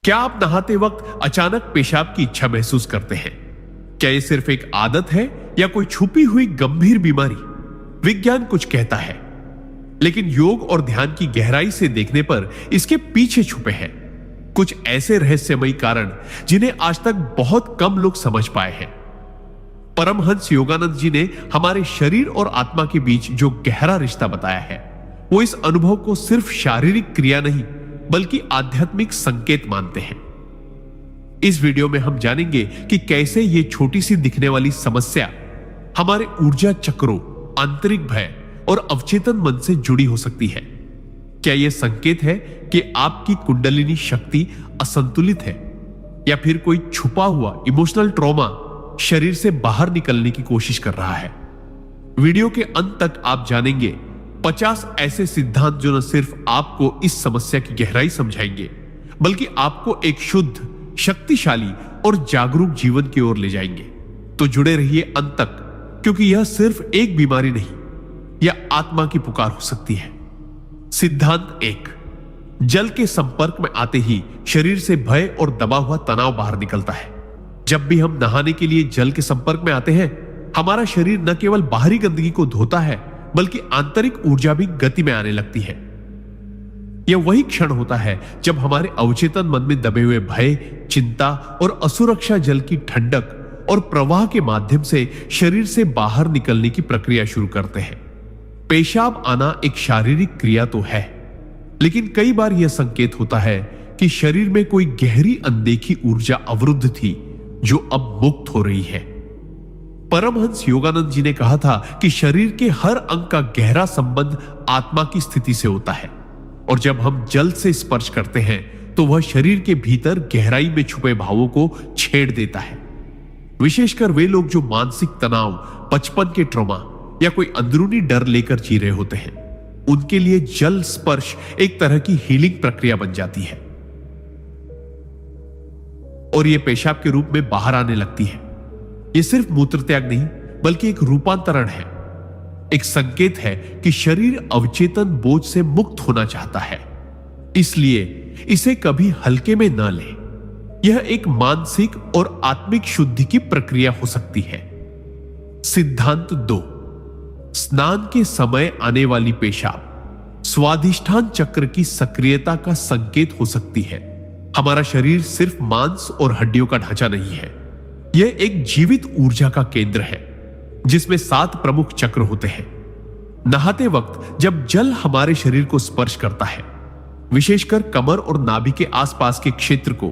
क्या आप नहाते वक्त अचानक पेशाब की इच्छा महसूस करते हैं? क्या यह सिर्फ एक आदत है या कोई छुपी हुई गंभीर बीमारी? विज्ञान कुछ कहता है, लेकिन योग और ध्यान की गहराई से देखने पर इसके पीछे छुपे हैं कुछ ऐसे रहस्यमयी कारण जिन्हें आज तक बहुत कम लोग समझ पाए हैं। परमहंस योगानंद जी ने हमारे शरीर और आत्मा के बीच जो गहरा रिश्ता बताया है, वो इस अनुभव को सिर्फ शारीरिक क्रिया नहीं बल्कि आध्यात्मिक संकेत मानते हैं। इस वीडियो में हम जानेंगे कि कैसे ये छोटी सी दिखने वाली समस्या हमारे ऊर्जा चक्रों, आंतरिक भय और अवचेतन मन से जुड़ी हो सकती है। क्या यह संकेत है कि आपकी कुंडलिनी शक्ति असंतुलित है या फिर कोई छुपा हुआ इमोशनल ट्रॉमा शरीर से बाहर निकलने की कोशिश कर रहा है? वीडियो के अंत तक आप जानेंगे 50 ऐसे सिद्धांत जो न सिर्फ आपको इस समस्या की गहराई समझाएंगे बल्कि आपको एक शुद्ध, शक्तिशाली और जागरूक जीवन की ओर ले जाएंगे। तो जुड़े रहिए अंत तक, क्योंकि यह सिर्फ एक बीमारी नहीं, यह आत्मा की पुकार हो सकती है। सिद्धांत 1, जल के संपर्क में आते ही शरीर से भय और दबा हुआ तनाव बाहर निकलता है। जब भी हम नहाने के लिए जल के संपर्क में आते हैं, हमारा शरीर न केवल बाहरी गंदगी को धोता है बल्कि आंतरिक ऊर्जा भी गति में आने लगती है। यह वही क्षण होता है जब हमारे अवचेतन मन में दबे हुए भय, चिंता और असुरक्षा जल की ठंडक और प्रवाह के माध्यम से शरीर से बाहर निकलने की प्रक्रिया शुरू करते हैं। पेशाब आना एक शारीरिक क्रिया तो है, लेकिन कई बार यह संकेत होता है कि शरीर में कोई गहरी अनदेखी ऊर्जा अवरुद्ध थी जो अब मुक्त हो रही है। परमहंस योगानंद जी ने कहा था कि शरीर के हर अंग का गहरा संबंध आत्मा की स्थिति से होता है, और जब हम जल से स्पर्श करते हैं तो वह शरीर के भीतर गहराई में छुपे भावों को छेड़ देता है। विशेषकर वे लोग जो मानसिक तनाव, बचपन के ट्रॉमा या कोई अंदरूनी डर लेकर जी रहे होते हैं, उनके लिए जल स्पर्श एक तरह की हीलिंग प्रक्रिया बन जाती है और यह पेशाब के रूप में बाहर आने लगती है। यह सिर्फ मूत्र त्याग नहीं बल्कि एक रूपांतरण है, एक संकेत है कि शरीर अवचेतन बोझ से मुक्त होना चाहता है। इसलिए इसे कभी हल्के में न लें। यह एक मानसिक और आत्मिक शुद्धि की प्रक्रिया हो सकती है। सिद्धांत 2, स्नान के समय आने वाली पेशाब स्वादिष्ठान चक्र की सक्रियता का संकेत हो सकती है। हमारा शरीर सिर्फ मांस और हड्डियों का ढांचा नहीं है, यह एक जीवित ऊर्जा का केंद्र है जिसमें 7 प्रमुख चक्र होते हैं। नहाते वक्त जब जल हमारे शरीर को स्पर्श करता है, विशेषकर कमर और नाभि के आसपास के क्षेत्र को,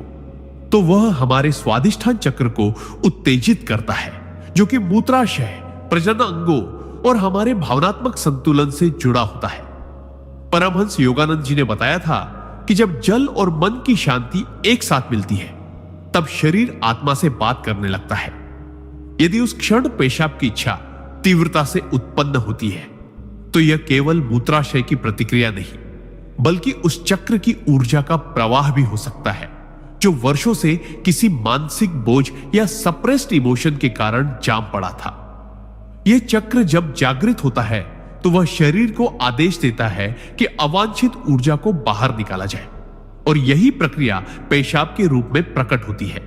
तो वह हमारे स्वादिष्ठान चक्र को उत्तेजित करता है, जो कि मूत्राशय, प्रजनन अंगों और हमारे भावनात्मक संतुलन से जुड़ा होता है। परमहंस योगानंद जी ने बताया था कि जब जल और मन की शांति एक साथ मिलती है, तब शरीर आत्मा से बात करने लगता है। यदि उस क्षण पेशाब की इच्छा तीव्रता से उत्पन्न होती है, तो यह केवल मूत्राशय की प्रतिक्रिया नहीं बल्कि उस चक्र की ऊर्जा का प्रवाह भी हो सकता है जो वर्षों से किसी मानसिक बोझ या सप्रेस्ड इमोशन के कारण जाम पड़ा था। यह चक्र जब जागृत होता है तो वह शरीर को आदेश देता है कि अवांछित ऊर्जा को बाहर निकाला जाए, और यही प्रक्रिया पेशाब के रूप में प्रकट होती है।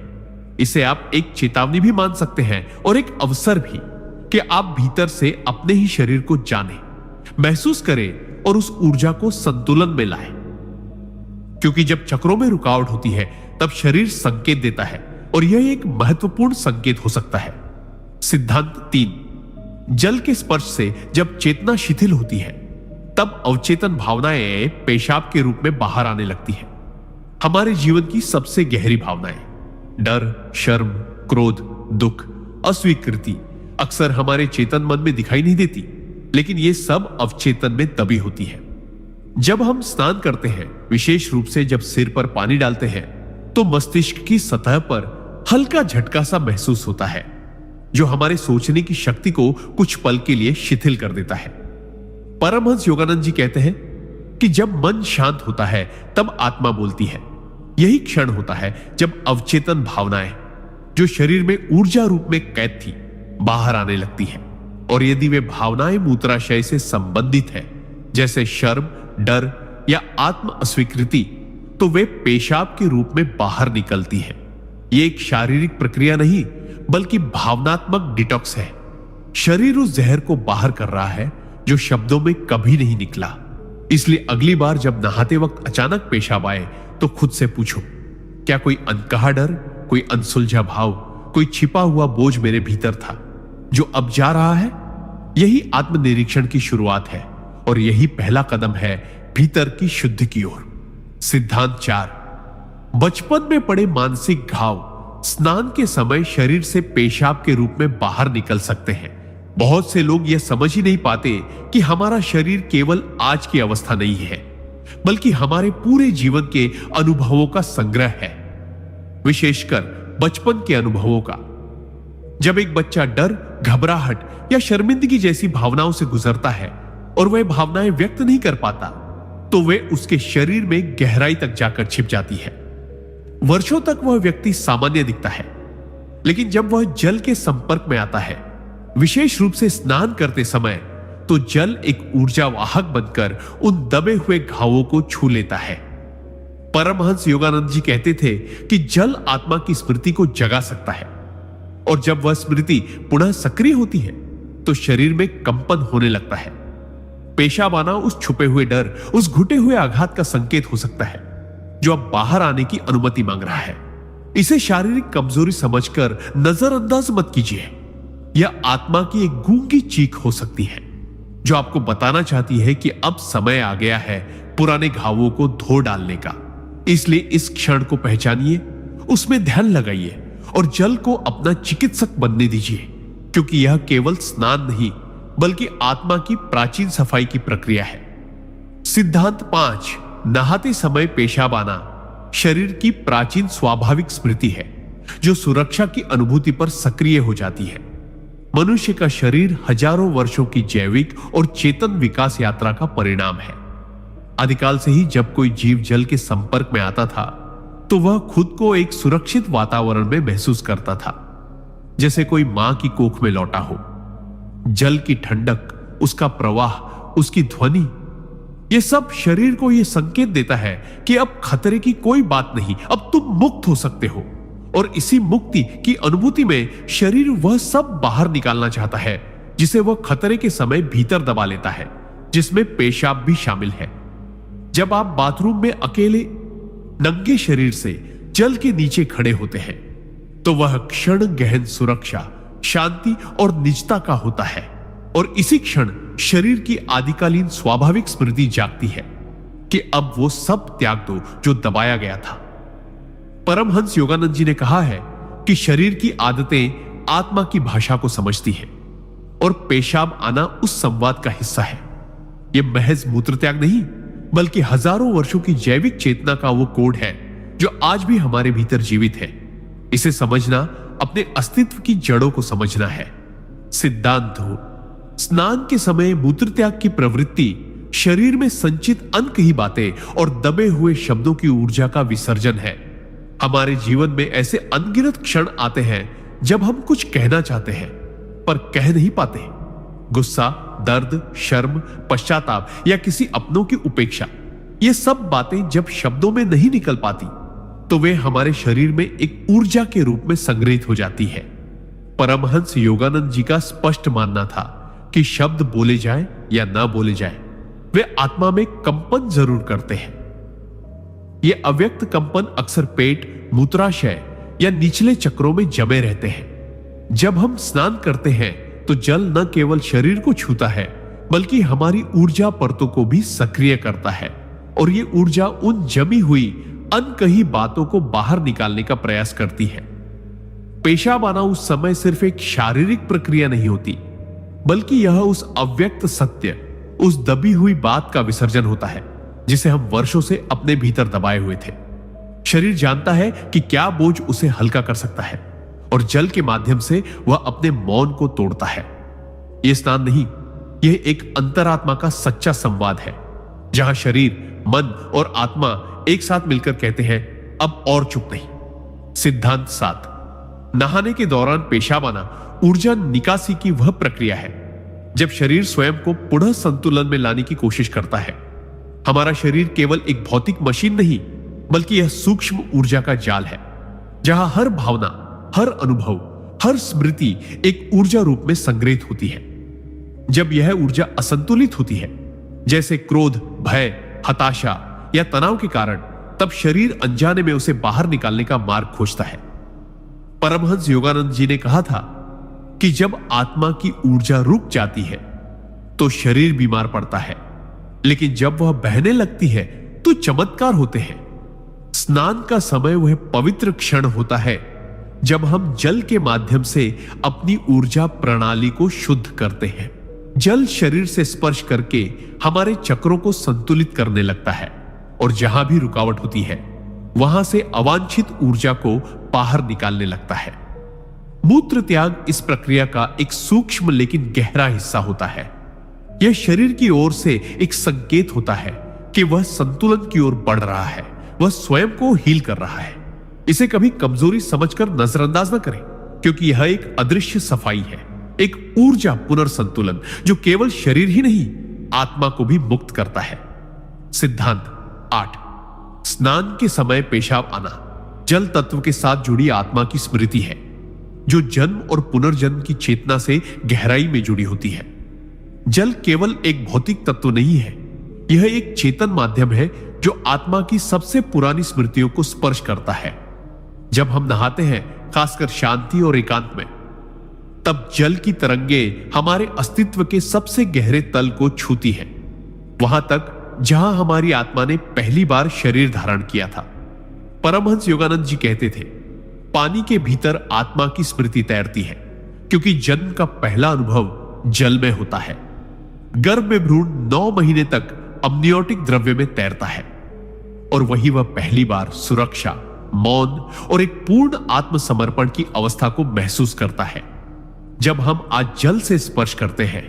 इसे आप एक चेतावनी भी मान सकते हैं और एक अवसर भी कि आप भीतर से अपने ही शरीर को जानें, महसूस करें और उस ऊर्जा को संतुलन में लाएं। क्योंकि जब चक्रों में रुकावट होती है तब शरीर संकेत देता है, और यह एक महत्वपूर्ण संकेत हो सकता है। सिद्धांत 3, जल के स्पर्श से जब चेतना शिथिल होती है तब अवचेतन भावनाएं पेशाब के रूप में बाहर आने लगती है। हमारे जीवन की सबसे गहरी भावनाएं, डर, शर्म, क्रोध, दुख, अस्वीकृति अक्सर हमारे चेतन मन में दिखाई नहीं देती, लेकिन ये सब अवचेतन में दबी होती है। जब हम स्नान करते हैं, विशेष रूप से जब सिर पर पानी डालते हैं, तो मस्तिष्क की सतह पर हल्का झटका सा महसूस होता है जो हमारे सोचने की शक्ति को कुछ पल के लिए शिथिल कर देता है। परमहंस योगानंद जी कहते हैं कि जब मन शांत होता है तब आत्मा बोलती है। यही क्षण होता है जब अवचेतन भावनाएं जो शरीर में ऊर्जा रूप में कैद थी बाहर आने लगती है, और यदि वे भावनाएं मूत्राशय से संबंधित है, जैसे शर्म, डर या आत्म अस्वीकृति, तो वे पेशाब के रूप में बाहर निकलती है। यह एक शारीरिक प्रक्रिया नहीं बल्कि भावनात्मक डिटॉक्स है। शरीर उस जहर को बाहर कर रहा है जो शब्दों में कभी नहीं निकला। इसलिए अगली बार जब नहाते वक्त अचानक पेशाब आए तो खुद से पूछो, क्या कोई अनकहा डर, कोई अनसुलझा भाव, कोई छिपा हुआ बोझ मेरे भीतर था जो अब जा रहा है? यही आत्मनिरीक्षण की शुरुआत है और यही पहला कदम है भीतर की शुद्धि की ओर। सिद्धांत 4। बचपन में पड़े मानसिक घाव स्नान के समय शरीर से पेशाब के रूप में बाहर निकल सकते हैं। बहुत से लोग यह समझ ही नहीं पाते कि हमारा शरीर केवल आज की अवस्था नहीं है बल्कि हमारे पूरे जीवन के अनुभवों का संग्रह है, विशेषकर बचपन के अनुभवों का। जब एक बच्चा डर, घबराहट या शर्मिंदगी जैसी भावनाओं से गुजरता है और वह भावनाएं व्यक्त नहीं कर पाता तो वे उसके शरीर में गहराई तक जाकर छिप जाती है। वर्षों तक वह व्यक्ति सामान्य दिखता है, लेकिन जब वह जल के संपर्क में आता है, विशेष रूप से स्नान करते समय, तो जल एक ऊर्जा वाहक बनकर उन दबे हुए घावों को छू लेता है। परमहंस योगानंद जी कहते थे कि जल आत्मा की स्मृति को जगा सकता है और जब वह स्मृति पुनः सक्रिय होती है तो शरीर में कंपन होने लगता है। पेशाब आना उस छुपे हुए डर, उस घुटे हुए आघात का संकेत हो सकता है जो अब बाहर आने की अनुमति मांग रहा है। इसे शारीरिक कमजोरी समझकर नजरअंदाज मत कीजिए। यह आत्मा की एक गूंगी चीख हो सकती है जो आपको बताना चाहती है कि अब समय आ गया है पुराने घावों को धो डालने का। इसलिए इस क्षण को पहचानिए, उसमें ध्यान लगाइए और जल को अपना चिकित्सक बनने दीजिए, क्योंकि यह केवल स्नान नहीं बल्कि आत्मा की प्राचीन सफाई की प्रक्रिया है। सिद्धांत 5। नहाते समय पेशाब आना शरीर की प्राचीन स्वाभाविक स्मृति है जो सुरक्षा की अनुभूति पर सक्रिय हो जाती है। मनुष्य का शरीर हजारों वर्षों की जैविक और चेतन विकास यात्रा का परिणाम है। आदिकाल से ही जब कोई जीव जल के संपर्क में आता था तो वह खुद को एक सुरक्षित वातावरण में महसूस करता था, जैसे कोई मां की कोख में लौटा हो। जल की ठंडक, उसका प्रवाह, उसकी ध्वनि, यह सब शरीर को यह संकेत देता है कि अब खतरे की कोई बात नहीं, अब तुम मुक्त हो सकते हो। और इसी मुक्ति की अनुभूति में शरीर वह सब बाहर निकालना चाहता है जिसे वह खतरे के समय भीतर दबा लेता है, जिसमें पेशाब भी शामिल है। जब आप बाथरूम में अकेले नंगे शरीर से जल के नीचे खड़े होते हैं तो वह क्षण गहन सुरक्षा, शांति और निजता का होता है और इसी क्षण शरीर की आदिकालीन स्वाभाविक स्मृति जागती है कि अब वो सब त्याग दो जो दबाया गया था। परमहंस योगानंद जी ने कहा है कि शरीर की आदतें आत्मा की भाषा को समझती है और पेशाब आना उस संवाद का हिस्सा है। यह महज मूत्र त्याग नहीं बल्कि हजारों वर्षों की जैविक चेतना का वो कोड है जो आज भी हमारे भीतर जीवित है। इसे समझना अपने अस्तित्व की जड़ों को समझना है। सिद्धांत 2। स्नान के समय मूत्र त्याग की प्रवृत्ति शरीर में संचित अनकही बातें और दबे हुए शब्दों की ऊर्जा का विसर्जन है। हमारे जीवन में ऐसे अनगिनत क्षण आते हैं जब हम कुछ कहना चाहते हैं पर कह नहीं पाते। गुस्सा, दर्द, शर्म, पश्चाताप या किसी अपनों की उपेक्षा, ये सब बातें जब शब्दों में नहीं निकल पाती तो वे हमारे शरीर में एक ऊर्जा के रूप में संग्रहित हो जाती है। परमहंस योगानंद जी का स्पष्ट मानना था कि शब्द बोले जाए या ना बोले जाए, वे आत्मा में कंपन जरूर करते हैं। ये अव्यक्त कंपन अक्सर पेट, मूत्राशय या निचले चक्रों में जमे रहते हैं। जब हम स्नान करते हैं तो जल न केवल शरीर को छूता है बल्कि हमारी ऊर्जा परतों को भी सक्रिय करता है और ये ऊर्जा उन जमी हुई अनकही बातों को बाहर निकालने का प्रयास करती है। पेशाब आना उस समय सिर्फ एक शारीरिक प्रक्रिया नहीं होती बल्कि यह उस अव्यक्त सत्य, उस दबी हुई बात का विसर्जन होता है जिसे हम वर्षों से अपने भीतर दबाए हुए थे। शरीर जानता है कि क्या बोझ उसे हल्का कर सकता है और जल के माध्यम से वह अपने मौन को तोड़ता है। यह स्नान नहीं, यह एक अंतरात्मा का सच्चा संवाद है जहां शरीर, मन और आत्मा एक साथ मिलकर कहते हैं अब और चुप नहीं। सिद्धांत 7। नहाने के दौरान पेशाब आना ऊर्जा निकासी की वह प्रक्रिया है जब शरीर स्वयं को पुनः संतुलन में लाने की कोशिश करता है। हमारा शरीर केवल एक भौतिक मशीन नहीं बल्कि यह सूक्ष्म ऊर्जा का जाल है, जहां हर भावना, हर अनुभव, हर स्मृति एक ऊर्जा रूप में संग्रहित होती है। जब यह ऊर्जा असंतुलित होती है, जैसे क्रोध, भय, हताशा या तनाव के कारण, तब शरीर अनजाने में उसे बाहर निकालने का मार्ग खोजता है। परमहंस योगानंद जी ने कहा था कि जब आत्मा की ऊर्जा रुक जाती है तो शरीर बीमार पड़ता है, लेकिन जब वह बहने लगती है तो चमत्कार होते हैं। स्नान का समय वह पवित्र क्षण होता है जब हम जल के माध्यम से अपनी ऊर्जा प्रणाली को शुद्ध करते हैं। जल शरीर से स्पर्श करके हमारे चक्रों को संतुलित करने लगता है और जहां भी रुकावट होती है वहां से अवांछित ऊर्जा को बाहर निकालने लगता है। मूत्र त्याग इस प्रक्रिया का एक सूक्ष्म लेकिन गहरा हिस्सा होता है। यह शरीर की ओर से एक संकेत होता है कि वह संतुलन की ओर बढ़ रहा है, वह स्वयं को हील कर रहा है। इसे कभी कमजोरी समझकर नजरअंदाज न करें, क्योंकि यह एक अदृश्य सफाई है, एक ऊर्जा पुनर्संतुलन जो केवल शरीर ही नहीं, आत्मा को भी मुक्त करता है। सिद्धांत 8। स्नान के समय पेशाब आना जल तत्व के साथ जुड़ी आत्मा की स्मृति है, जो जन्म और पुनर्जन्म की चेतना से गहराई में जुड़ी होती है। जल केवल एक भौतिक तत्व नहीं है, यह एक चेतन माध्यम है जो आत्मा की सबसे पुरानी स्मृतियों को स्पर्श करता है। जब हम नहाते हैं, खासकर शांति और एकांत में, तब जल की तरंगे हमारे अस्तित्व के सबसे गहरे तल को छूती हैं, वहां तक जहां हमारी आत्मा ने पहली बार शरीर धारण किया था। परमहंस योगानंद जी कहते थे, पानी के भीतर आत्मा की स्मृति तैरती है, क्योंकि जन्म का पहला अनुभव जल में होता है। गर्भ में भ्रूण 9 महीने तक अम्नियोटिक द्रव्य में तैरता है और वही वह पहली बार सुरक्षा, मौन और एक पूर्ण आत्मसमर्पण की अवस्था को महसूस करता है। जब हम आज जल से स्पर्श करते हैं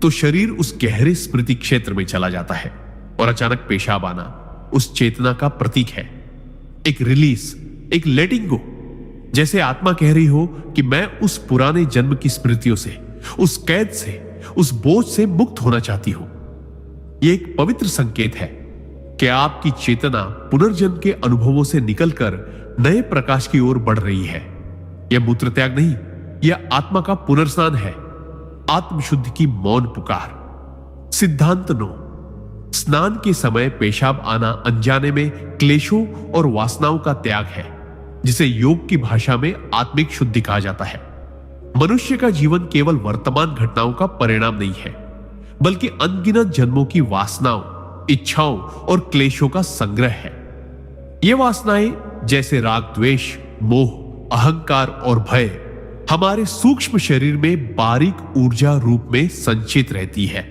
तो शरीर उस गहरे स्मृति क्षेत्र में चला जाता है और अचानक पेशाब आना उस चेतना का प्रतीक है। एक रिलीज, एक लेटिंग गो, जैसे आत्मा कह रही हो कि मैं उस पुराने जन्म की स्मृतियों से, उस कैद से, उस बोझ से मुक्त होना चाहती हूं। यह एक पवित्र संकेत है कि आपकी चेतना पुनर्जन्म के अनुभवों से निकलकर नए प्रकाश की ओर बढ़ रही है। यह मूत्र त्याग नहीं, यह आत्मा का पुनर्स्नान है, आत्मशुद्धि की मौन पुकार। सिद्धांत 9। स्नान के समय पेशाब आना अनजाने में क्लेशों और वासनाओं का त्याग है, जिसे योग की भाषा में आत्मिक शुद्धि कहा जाता है। मनुष्य का जीवन केवल वर्तमान घटनाओं का परिणाम नहीं है, बल्कि अनगिनत जन्मों की वासनाओं, इच्छाओं और क्लेशों का संग्रह है। ये वासनाएं जैसे राग, द्वेष, मोह, अहंकार और भय हमारे सूक्ष्म शरीर में बारीक ऊर्जा रूप में संचित रहती है।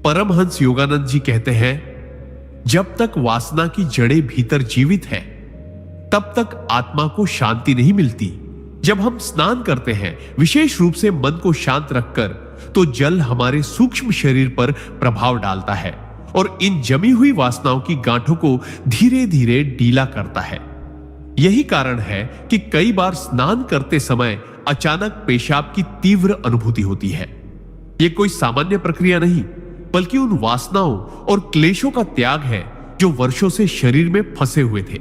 परमहंस योगानंद जी कहते हैं, जब तक वासना की जड़ें भीतर जीवित हैं, तब तक आत्मा को शांति नहीं मिलती। जब हम स्नान करते हैं, विशेष रूप से मन को शांत रखकर, तो जल हमारे सूक्ष्म शरीर पर प्रभाव डालता है और इन जमी हुई वासनाओं की गांठों को धीरे धीरे ढीला करता है। यही कारण है कि कई बार स्नान करते समय अचानक पेशाब की तीव्र अनुभूति होती है। यह कोई सामान्य प्रक्रिया नहीं, बल्कि उन वासनाओं और क्लेशों का त्याग है जो वर्षों से शरीर में फंसे हुए थे।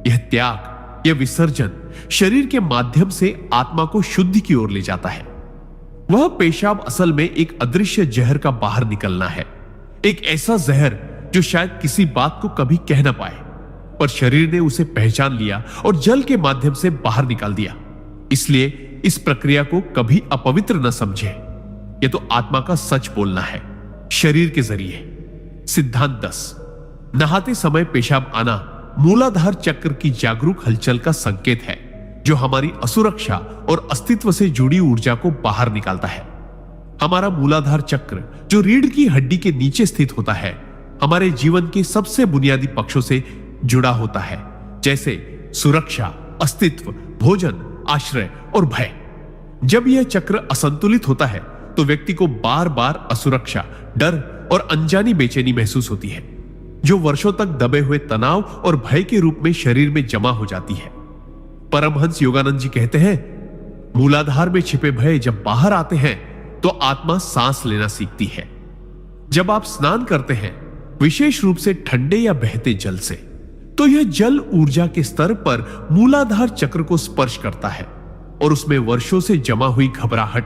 यह त्याग, यह विसर्जन शरीर के माध्यम से आत्मा को शुद्धि की ओर ले जाता है। वह पेशाब असल में एक अदृश्य जहर का बाहर निकलना है, एक ऐसा जहर जो शायद किसी बात को कभी कह ना पाए, पर शरीर ने उसे पहचान लिया और जल के माध्यम से बाहर निकाल दिया। इसलिए इस प्रक्रिया को कभी अपवित्र न समझे। यह तो आत्मा का सच बोलना है शरीर के जरिए। सिद्धांत 10। नहाते समय पेशाब आना मूलाधार चक्र की जागरूक हलचल का संकेत है, जो हमारी असुरक्षा और अस्तित्व से जुड़ी ऊर्जा को बाहर निकालता है। हमारा मूलाधार चक्र, जो रीढ़ की हड्डी के नीचे स्थित होता है, हमारे जीवन के सबसे बुनियादी पक्षों से जुड़ा होता है, जैसे सुरक्षा, अस्तित्व, भोजन, आश्रय और भय। जब यह चक्र असंतुलित होता है तो व्यक्ति को बार बार असुरक्षा, डर और अनजानी बेचैनी महसूस होती है, जो वर्षों तक दबे हुए तनाव और भय के रूप में शरीर में जमा हो जाती है। परमहंस योगानंद जी कहते हैं, मूलाधार में छिपे भय जब बाहर आते हैं तो आत्मा सांस लेना सीखती है। जब आप स्नान करते हैं, विशेष रूप से ठंडे या बहते जल से, तो यह जल ऊर्जा के स्तर पर मूलाधार चक्र को स्पर्श करता है और उसमें वर्षों से जमा हुई घबराहट,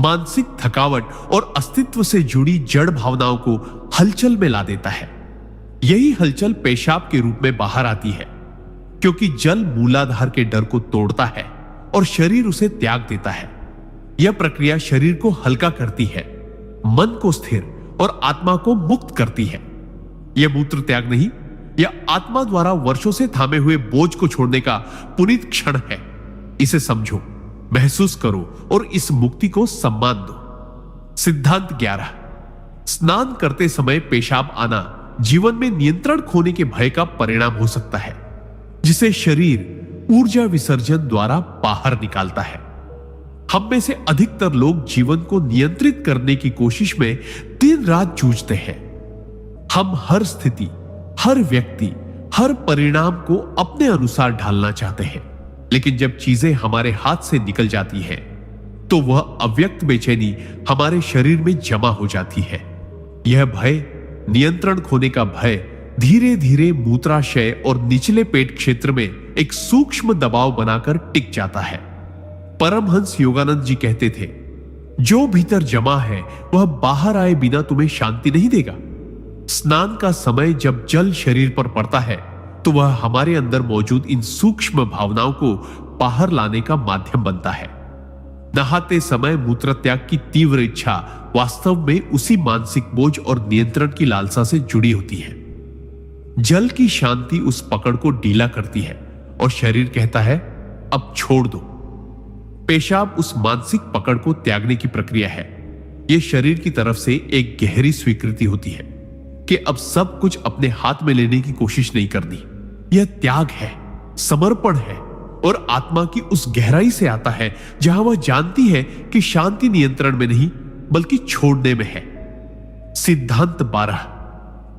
मानसिक थकावट और अस्तित्व से जुड़ी जड़ भावनाओं को हलचल में ला देता है। यही हलचल पेशाब के रूप में बाहर आती है, क्योंकि जल मूलाधार के डर को तोड़ता है और शरीर उसे त्याग देता है। यह प्रक्रिया शरीर को हल्का करती है, मन को स्थिर और आत्मा को मुक्त करती है। यह मूत्र त्याग नहीं, यह आत्मा द्वारा वर्षों से थामे हुए बोझ को छोड़ने का पुनीत क्षण है। इसे समझो, महसूस करो और इस मुक्ति को सम्मान दो। सिद्धांत 11। स्नान करते समय पेशाब आना जीवन में नियंत्रण खोने के भय का परिणाम हो सकता है, जिसे शरीर ऊर्जा विसर्जन द्वारा बाहर निकालता है। हम में से अधिकतर लोग जीवन को नियंत्रित करने की कोशिश में दिन रात जूझते हैं। हम हर स्थिति, हर व्यक्ति, हर परिणाम को अपने अनुसार ढालना चाहते हैं, लेकिन जब चीजें हमारे हाथ से निकल जाती हैं, तो वह अव्यक्त बेचैनी हमारे शरीर में जमा हो जाती है। यह भय, नियंत्रण खोने का भय, धीरे धीरे मूत्राशय और निचले पेट क्षेत्र में एक सूक्ष्म दबाव बनाकर टिक जाता है। परमहंस योगानंद जी कहते थे, जो भीतर जमा है वह बाहर आए बिना तुम्हें शांति नहीं देगा। स्नान का समय जब जल शरीर पर पड़ता है, तो वह हमारे अंदर मौजूद इन सूक्ष्म भावनाओं को बाहर लाने का माध्यम बनता है। नहाते समय मूत्रत्याग की तीव्र इच्छा वास्तव में उसी मानसिक बोझ और नियंत्रण की लालसा से जुड़ी होती है। जल की शांति उस पकड़ को ढीला करती है और शरीर कहता है, अब छोड़ दो। पेशाब उस मानसिक पकड़ को त्यागने की प्रक्रिया है। यह शरीर की तरफ से एक गहरी स्वीकृति होती है कि अब सब कुछ अपने हाथ में लेने की कोशिश नहीं करनी। यह त्याग है, समर्पण है और आत्मा की उस गहराई से आता है जहां वह जानती है कि शांति नियंत्रण में नहीं बल्कि छोड़ने में है। सिद्धांत 12।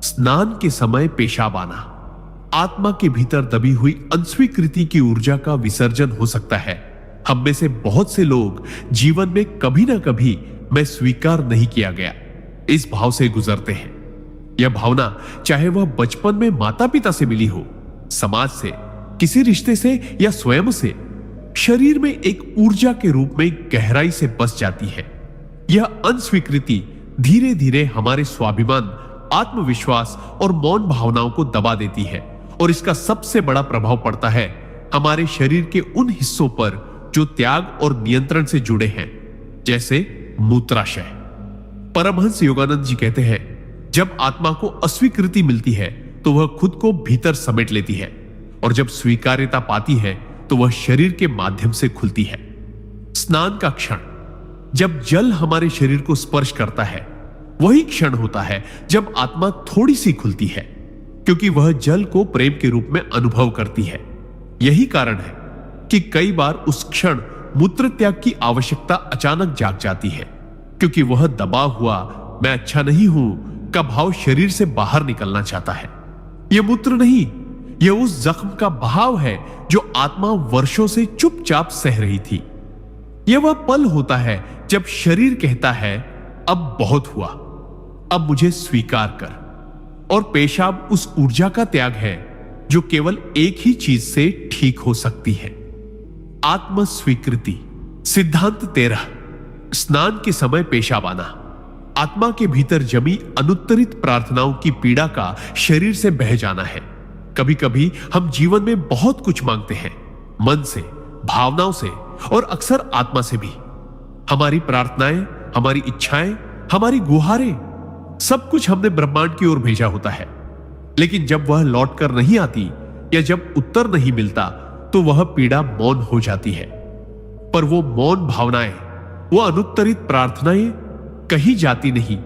स्नान के समय पेशाब आना आत्मा के भीतर दबी हुई अनस्वीकृति की ऊर्जा का विसर्जन हो सकता है। हम में से बहुत से लोग जीवन में कभी ना कभी मैं स्वीकार नहीं किया गया इस भाव से गुजरते हैं। यह भावना चाहे वह बचपन में माता पिता से मिली हो, समाज से, किसी रिश्ते से या स्वयं से, शरीर में एक ऊर्जा के रूप में गहराई से बस जाती है। यह अनस्वीकृति धीरे धीरे हमारे स्वाभिमान, आत्मविश्वास और मौन भावनाओं को दबा देती है और इसका सबसे बड़ा प्रभाव पड़ता है हमारे शरीर के उन हिस्सों पर जो त्याग और नियंत्रण से जुड़े हैं, जैसे मूत्राशय। परमहंस योगानंद जी कहते हैं, जब आत्मा को अस्वीकृति मिलती है तो वह खुद को भीतर समेट लेती है और जब स्वीकार्यता पाती है तो वह शरीर के माध्यम से खुलती है। स्नान का क्षण, जब जल हमारे शरीर को स्पर्श करता है, वही क्षण होता है जब आत्मा थोड़ी सी खुलती है, क्योंकि वह जल को प्रेम के रूप में अनुभव करती है। यही कारण है कि कई बार उस क्षण मूत्र त्याग की आवश्यकता अचानक जाग जाती है, क्योंकि वह दबा हुआ मैं अच्छा नहीं हूं का भाव शरीर से बाहर निकलना चाहता है। यह मूत्र नहीं, यह उस जख्म का बहाव है जो आत्मा वर्षों से चुपचाप सह रही थी। यह वह पल होता है जब शरीर कहता है, अब बहुत हुआ, अब मुझे स्वीकार कर। और पेशाब उस ऊर्जा का त्याग है जो केवल एक ही चीज से ठीक हो सकती है, आत्म स्वीकृति। सिद्धांत 13। स्नान के समय पेशाब आना आत्मा के भीतर जमी अनुत्तरित प्रार्थनाओं की पीड़ा का शरीर से बह जाना है। कभी कभी हम जीवन में बहुत कुछ मांगते हैं, मन से, भावनाओं से और अक्सर आत्मा से भी। हमारी प्रार्थनाएं, हमारी इच्छाएं, हमारी गुहारें, सब कुछ हमने ब्रह्मांड की ओर भेजा होता है, लेकिन जब वह लौट कर नहीं आती या जब उत्तर नहीं मिलता तो वह पीड़ा मौन हो जाती है। पर वो मौन भावनाएं, वो अनुत्तरित प्रार्थनाएं कहीं जाती नहीं,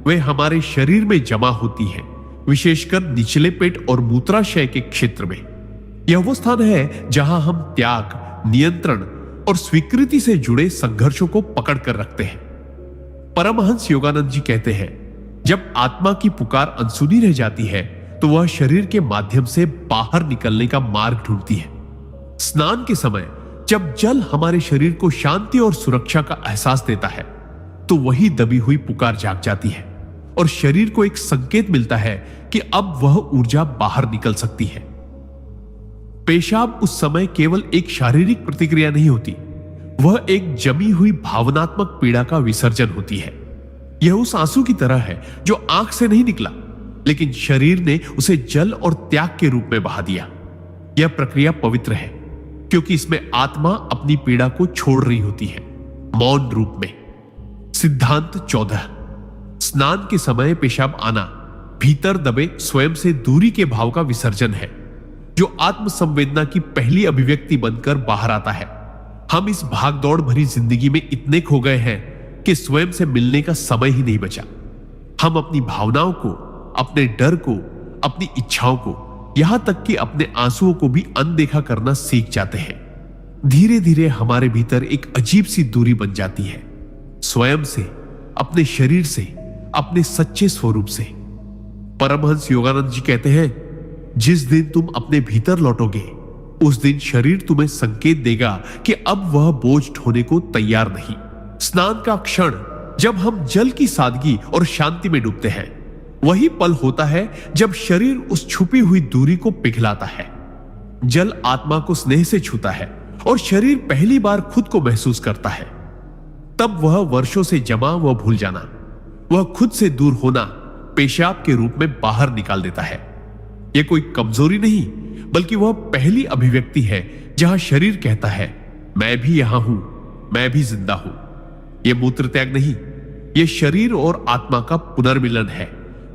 वे हमारे शरीर में जमा होती हैं, विशेषकर निचले पेट और मूत्राशय के क्षेत्र में। यह वो स्थान है जहां हम त्याग, नियंत्रण और स्वीकृति से जुड़े संघर्षों को पकड़ कर रखते हैं। परमहंस योगानंद जी कहते हैं, जब आत्मा की पुकार अनसुनी रह जाती है तो वह शरीर के माध्यम से बाहर निकलने का मार्ग ढूंढती है। स्नान के समय जब जल हमारे शरीर को शांति और सुरक्षा का एहसास देता है तो वही दबी हुई पुकार जाग जाती है और शरीर को एक संकेत मिलता है कि अब वह ऊर्जा बाहर निकल सकती है। पेशाब उस समय केवल एक शारीरिक प्रतिक्रिया नहीं होती, वह एक जमी हुई भावनात्मक पीड़ा का विसर्जन होती है। यह उस आंसू की तरह है जो आंख से नहीं निकला, लेकिन शरीर ने उसे जल और त्याग के रूप में बहा दिया। यह प्रक्रिया पवित्र है क्योंकि इसमें आत्मा अपनी पीड़ा को छोड़ रही होती है, मौन रूप में। सिद्धांत 14। स्नान के समय पेशाब आना भीतर दबे स्वयं से दूरी के भाव का विसर्जन है, जो आत्म संवेदना की पहली अभिव्यक्ति बनकर बाहर आता है। हम इस भागदौड़ भरी जिंदगी में इतने खो गए हैं कि स्वयं से मिलने का समय ही नहीं बचा। हम अपनी भावनाओं को, अपने डर को, अपनी इच्छाओं को, यहां तक कि अपने आंसुओं को भी अनदेखा करना सीख जाते हैं। धीरे धीरे हमारे भीतर एक अजीब सी दूरी बन जाती है, स्वयं से, अपने शरीर से, अपने सच्चे स्वरूप से। परमहंस योगानंद जी कहते हैं, जिस दिन तुम अपने भीतर लौटोगे, उस दिन शरीर तुम्हें संकेत देगा कि अब वह बोझ ढोने को तैयार नहीं। स्नान का क्षण जब हम जल की सादगी और शांति में डूबते हैं, वही पल होता है जब शरीर उस छुपी हुई दूरी को पिघलाता है। जल आत्मा को स्नेह से छूता है और शरीर पहली बार खुद को महसूस करता है। तब वह वर्षों से जमा वह भूल जाना, वह खुद से दूर होना पेशाब के रूप में बाहर निकाल देता है। यह कोई कमजोरी नहीं, बल्कि वह पहली अभिव्यक्ति है जहां शरीर कहता है, मैं भी यहां हूं, मैं भी जिंदा हूं। यह मूत्र त्याग नहीं, यह शरीर और आत्मा का पुनर्मिलन है,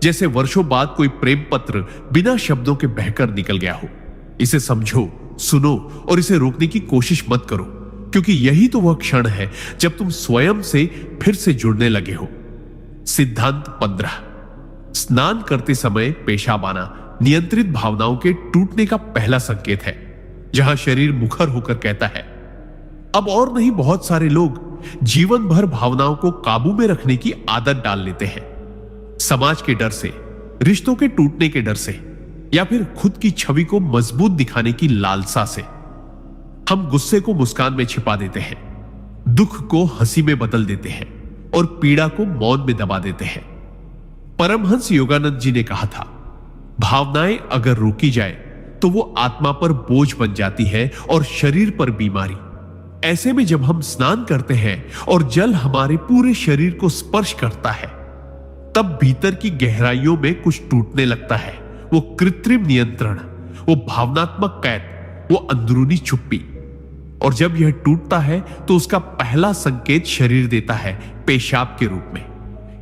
जैसे वर्षों बाद कोई प्रेम पत्र बिना शब्दों के बहकर निकल गया हो। इसे समझो, सुनो और इसे रोकने की कोशिश मत करो, क्योंकि यही तो वह क्षण है जब तुम स्वयं से फिर से जुड़ने लगे हो। सिद्धांत 15। स्नान करते समय पेशाब आना नियंत्रित भावनाओं के टूटने का पहला संकेत है, जहां शरीर मुखर होकर कहता है, अब और नहीं। बहुत सारे लोग जीवन भर भावनाओं को काबू में रखने की आदत डाल लेते हैं, समाज के डर से, रिश्तों के टूटने के डर से, या फिर खुद की छवि को मजबूत दिखाने की लालसा से। हम गुस्से को मुस्कान में छिपा देते हैं, दुख को हंसी में बदल देते हैं और पीड़ा को मौन में दबा देते हैं। परमहंस योगानंद जी ने कहा था, भावनाएं अगर रोकी जाए तो वो आत्मा पर बोझ बन जाती है और शरीर पर बीमारी। ऐसे में जब हम स्नान करते हैं और जल हमारे पूरे शरीर को स्पर्श करता है, तब भीतर की गहराइयों में कुछ टूटने लगता है। वो कृत्रिम नियंत्रण, वो भावनात्मक कैद, वो अंदरूनी चुप्पी। और जब यह टूटता है तो उसका पहला संकेत शरीर देता है पेशाब के रूप में।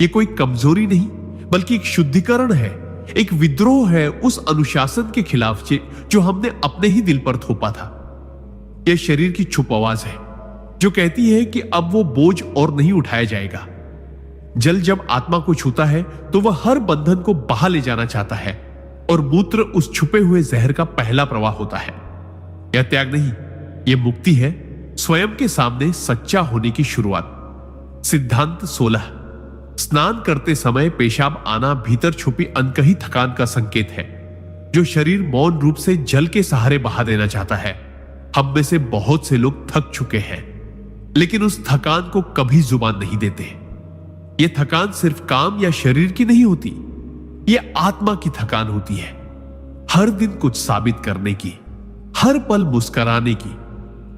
यह कोई कमजोरी नहीं, बल्कि एक शुद्धिकरण है, एक विद्रोह है उस अनुशासन के खिलाफ जो हमने अपने ही दिल पर थोपा था। यह शरीर की चुप आवाज है जो कहती है कि अब वो बोझ और नहीं उठाया जाएगा। जल जब आत्मा को छूता है तो वह हर बंधन को बहा ले जाना चाहता है, और मूत्र उस छुपे हुए जहर का पहला प्रवाह होता है। यह त्याग नहीं, यह मुक्ति है, स्वयं के सामने सच्चा होने की शुरुआत। सिद्धांत 16। स्नान करते समय पेशाब आना भीतर छुपी अनकही थकान का संकेत है, जो शरीर मौन रूप से जल के सहारे बहा देना चाहता है। हम में से बहुत से लोग थक चुके हैं, लेकिन उस थकान को कभी जुबान नहीं देते। यह थकान सिर्फ काम या शरीर की नहीं होती, यह आत्मा की थकान होती है। हर दिन कुछ साबित करने की, हर पल मुस्कुराने की,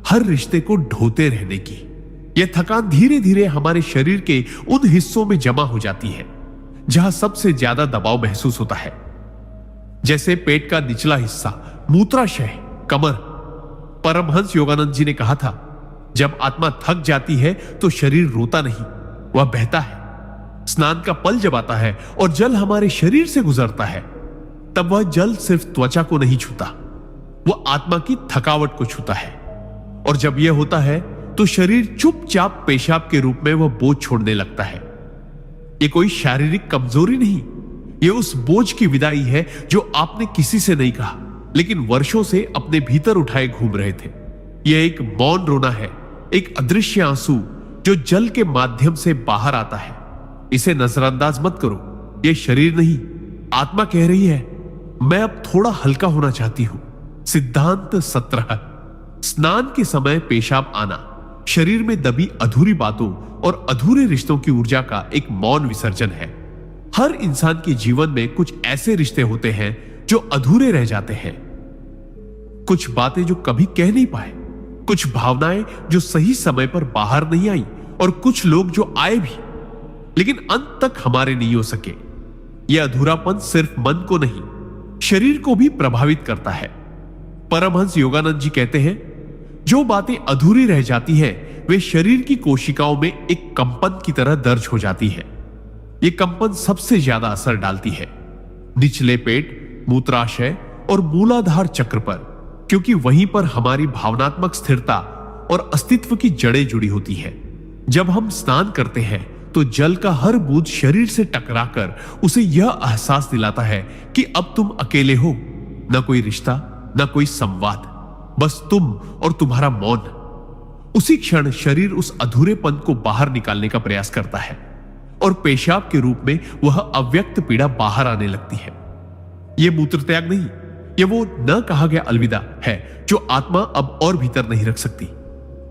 हर रिश्ते को ढोते रहने की। यह थकान धीरे धीरे हमारे शरीर के उन हिस्सों में जमा हो जाती है जहां सबसे ज्यादा दबाव महसूस होता है, जैसे पेट का निचला हिस्सा, मूत्राशय, कमर। परमहंस योगानंद जी ने कहा था, जब आत्मा थक जाती है तो शरीर रोता नहीं, वह बहता है। स्नान का पल जब आता है और जल हमारे शरीर से गुजरता है, तब वह जल सिर्फ त्वचा को नहीं छूता, वह आत्मा की थकावट को छूता है। और जब यह होता है तो शरीर चुपचाप पेशाब के रूप में वह बोझ छोड़ने लगता है। यह कोई शारीरिक कमजोरी नहीं, यह उस बोझ की विदाई है जो आपने किसी से नहीं कहा, लेकिन वर्षों से अपने भीतर उठाए घूम रहे थे। यह एक मौन रोना है, एक अदृश्य आंसू जो जल के माध्यम से बाहर आता है। इसे नजरअंदाज मत करो, यह शरीर नहीं, आत्मा कह रही है, मैं अब थोड़ा हल्का होना चाहती हूं। सिद्धांत 17। स्नान के समय पेशाब आना शरीर में दबी अधूरी बातों और अधूरे रिश्तों की ऊर्जा का एक मौन विसर्जन है। हर इंसान के जीवन में कुछ ऐसे रिश्ते होते हैं जो अधूरे रह जाते हैं। कुछ बातें जो कभी कह नहीं पाए, कुछ भावनाएं जो सही समय पर बाहर नहीं आई, और कुछ लोग जो आए भी लेकिन अंत तक हमारे नहीं हो सके। यह अधूरापन सिर्फ मन को नहीं, शरीर को भी प्रभावित करता है। परमहंस योगानंद जी कहते हैं, जो बातें अधूरी रह जाती हैं वे शरीर की कोशिकाओं में एक कंपन की तरह दर्ज हो जाती है। यह कंपन सबसे ज्यादा असर डालती है निचले पेट, मूत्राशय और मूलाधार चक्र पर, क्योंकि वहीं पर हमारी भावनात्मक स्थिरता और अस्तित्व की जड़ें जुड़ी होती है। जब हम स्नान करते हैं तो जल का हर बूंद शरीर से टकराकर उसे यह एहसास दिलाता है कि अब तुम अकेले हो, न कोई रिश्ता, न कोई संवाद, बस तुम और तुम्हारा मौन। उसी क्षण शरीर उस अधूरेपन को बाहर निकालने का प्रयास करता है और पेशाब के रूप में वह अव्यक्त पीड़ा बाहर आने लगती है। यह मूत्र त्याग नहीं, यह वो न कहा गया अलविदा है जो आत्मा अब और भीतर नहीं रख सकती।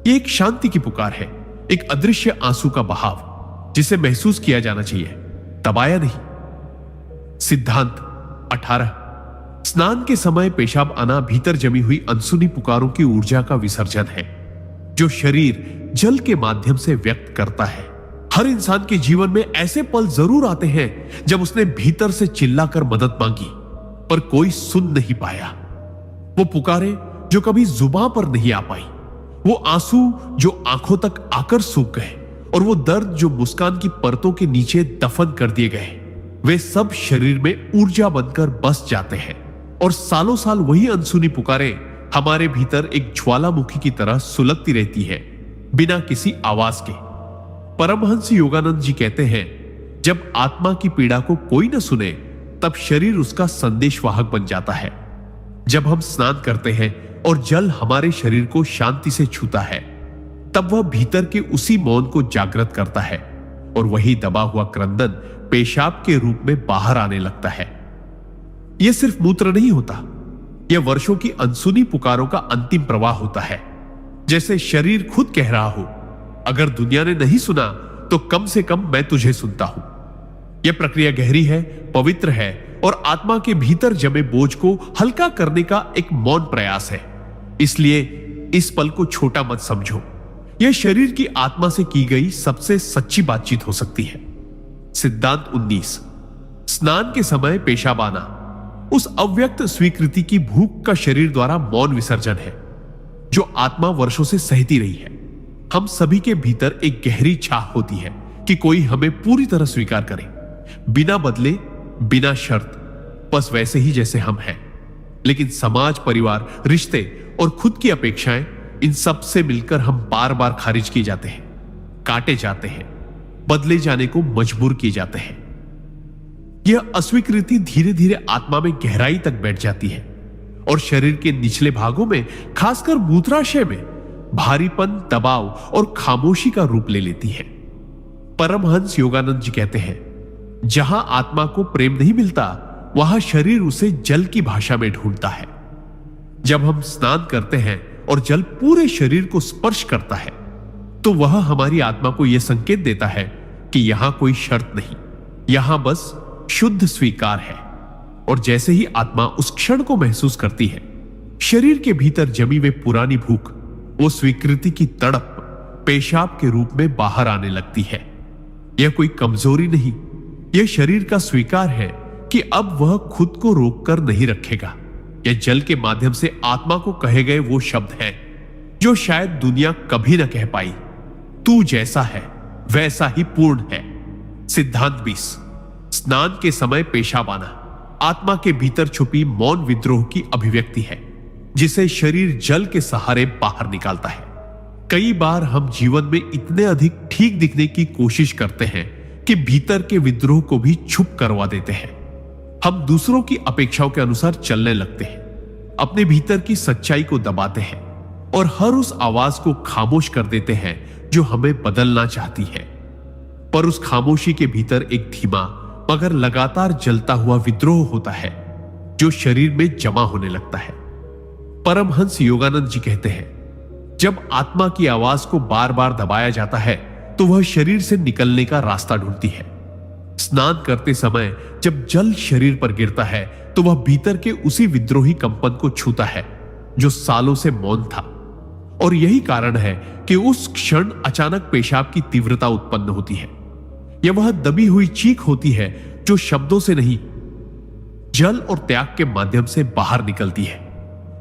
यह एक शांति की पुकार है, एक अदृश्य आंसू का बहाव जिसे महसूस किया जाना चाहिए, दबाया नहीं। सिद्धांत 18। स्नान के समय पेशाब आना भीतर जमी हुई अनसुनी पुकारों की ऊर्जा का विसर्जन है जो शरीर जल के माध्यम से व्यक्त करता है। हर इंसान के जीवन में ऐसे पल जरूर आते हैं जब उसने भीतर से चिल्लाकर मदद मांगी पर कोई सुन नहीं पाया। वो पुकारे जो कभी जुबान पर नहीं आ पाई, वो आंसू जो आंखों तक आकर सूख गए, और वो दर्द जो मुस्कान की परतों के नीचे दफन कर दिए गए, वे सब शरीर में ऊर्जा बनकर बस जाते हैं और सालों साल वही अनसुनी पुकारें हमारे भीतर एक ज्वालामुखी की तरह सुलगती रहती है बिना किसी आवाज के। परमहंस योगानंद जी कहते हैं, जब आत्मा की पीड़ा को कोई न सुने तब शरीर उसका संदेशवाहक बन जाता है। जब हम स्नान करते हैं और जल हमारे शरीर को शांति से छूता है तब वह भीतर के उसी मौन को जागृत करता है और वही दबा हुआ क्रंदन पेशाब के रूप में बाहर आने लगता है। यह सिर्फ मूत्र नहीं होता, यह वर्षों की अनसुनी पुकारों का अंतिम प्रवाह होता है। जैसे शरीर खुद कह रहा हो, अगर दुनिया ने नहीं सुना तो कम से कम मैं तुझे सुनता हूं। यह प्रक्रिया गहरी है, पवित्र है और आत्मा के भीतर जमे बोझ को हल्का करने का एक मौन प्रयास है। इसलिए इस पल को छोटा मत समझो, यह शरीर की आत्मा से की गई सबसे सच्ची बातचीत हो सकती है। सिद्धांत 19। स्नान के समय पेशाब आना उस अव्यक्त स्वीकृति की भूख का शरीर द्वारा मौन विसर्जन है जो आत्मा वर्षों से सहती रही है। हम सभी के भीतर एक गहरी चाह होती है कि कोई हमें पूरी तरह स्वीकार करे, बिना बदले, बिना शर्त, बस वैसे ही जैसे हम हैं। लेकिन समाज, परिवार, रिश्ते और खुद की अपेक्षाएं, इन सब से मिलकर हम बार बार खारिज किए जाते हैं, काटे जाते हैं, बदले जाने को मजबूर किए जाते हैं। यह अस्वीकृति धीरे धीरे आत्मा में गहराई तक बैठ जाती है और शरीर के निचले भागों में, खासकर मूत्राशय में भारीपन, दबाव और खामोशी का रूप ले लेती है। परमहंस योगानंद जी कहते हैं, जहां आत्मा को प्रेम नहीं मिलता वहां शरीर उसे जल की भाषा में ढूंढता है। जब हम स्नान करते हैं और जल पूरे शरीर को स्पर्श करता है तो वह हमारी आत्मा को यह संकेत देता है कि यहां कोई शर्त नहीं, यहां बस शुद्ध स्वीकार है। और जैसे ही आत्मा उस क्षण को महसूस करती है, शरीर के भीतर जमी हुई पुरानी भूख, वो स्वीकृति की तड़प पेशाब के रूप में बाहर आने लगती है। यह कोई कमजोरी नहीं, यह शरीर का स्वीकार है कि अब वह खुद को रोककर नहीं रखेगा। यह जल के माध्यम से आत्मा को कहे गए वो शब्द हैं जो शायद दुनिया कभी न कह पाई, तू जैसा है वैसा ही पूर्ण है। सिद्धांत 20। स्नान के समय पेशाब आना आत्मा के भीतर छुपी मौन विद्रोह की अभिव्यक्ति है जिसे शरीर जल के सहारे बाहर निकालता है। कई बार हम जीवन में इतने अधिक ठीक दिखने की कोशिश करते हैं कि भीतर के विद्रोह को भी छुप करवा देते हैं। हम दूसरों की अपेक्षाओं के अनुसार चलने लगते हैं, अपने भीतर की सच्चाई को दबाते हैं और हर उस आवाज को खामोश कर देते हैं जो हमें बदलना चाहती है। पर उस खामोशी के भीतर एक धीमा मगर लगातार जलता हुआ विद्रोह होता है जो शरीर में जमा होने लगता है। परमहंस योगानंद जी कहते हैं, जब आत्मा की आवाज को बार बार दबाया जाता है तो वह शरीर से निकलने का रास्ता ढूंढती है। स्नान करते समय जब जल शरीर पर गिरता है तो वह भीतर के उसी विद्रोही कंपन को छूता है जो सालों से मौन था। और यही कारण है कि उस क्षण अचानक पेशाब की तीव्रता उत्पन्न होती है। यह वह दबी हुई चीख होती है जो शब्दों से नहीं, जल और त्याग के माध्यम से बाहर निकलती है।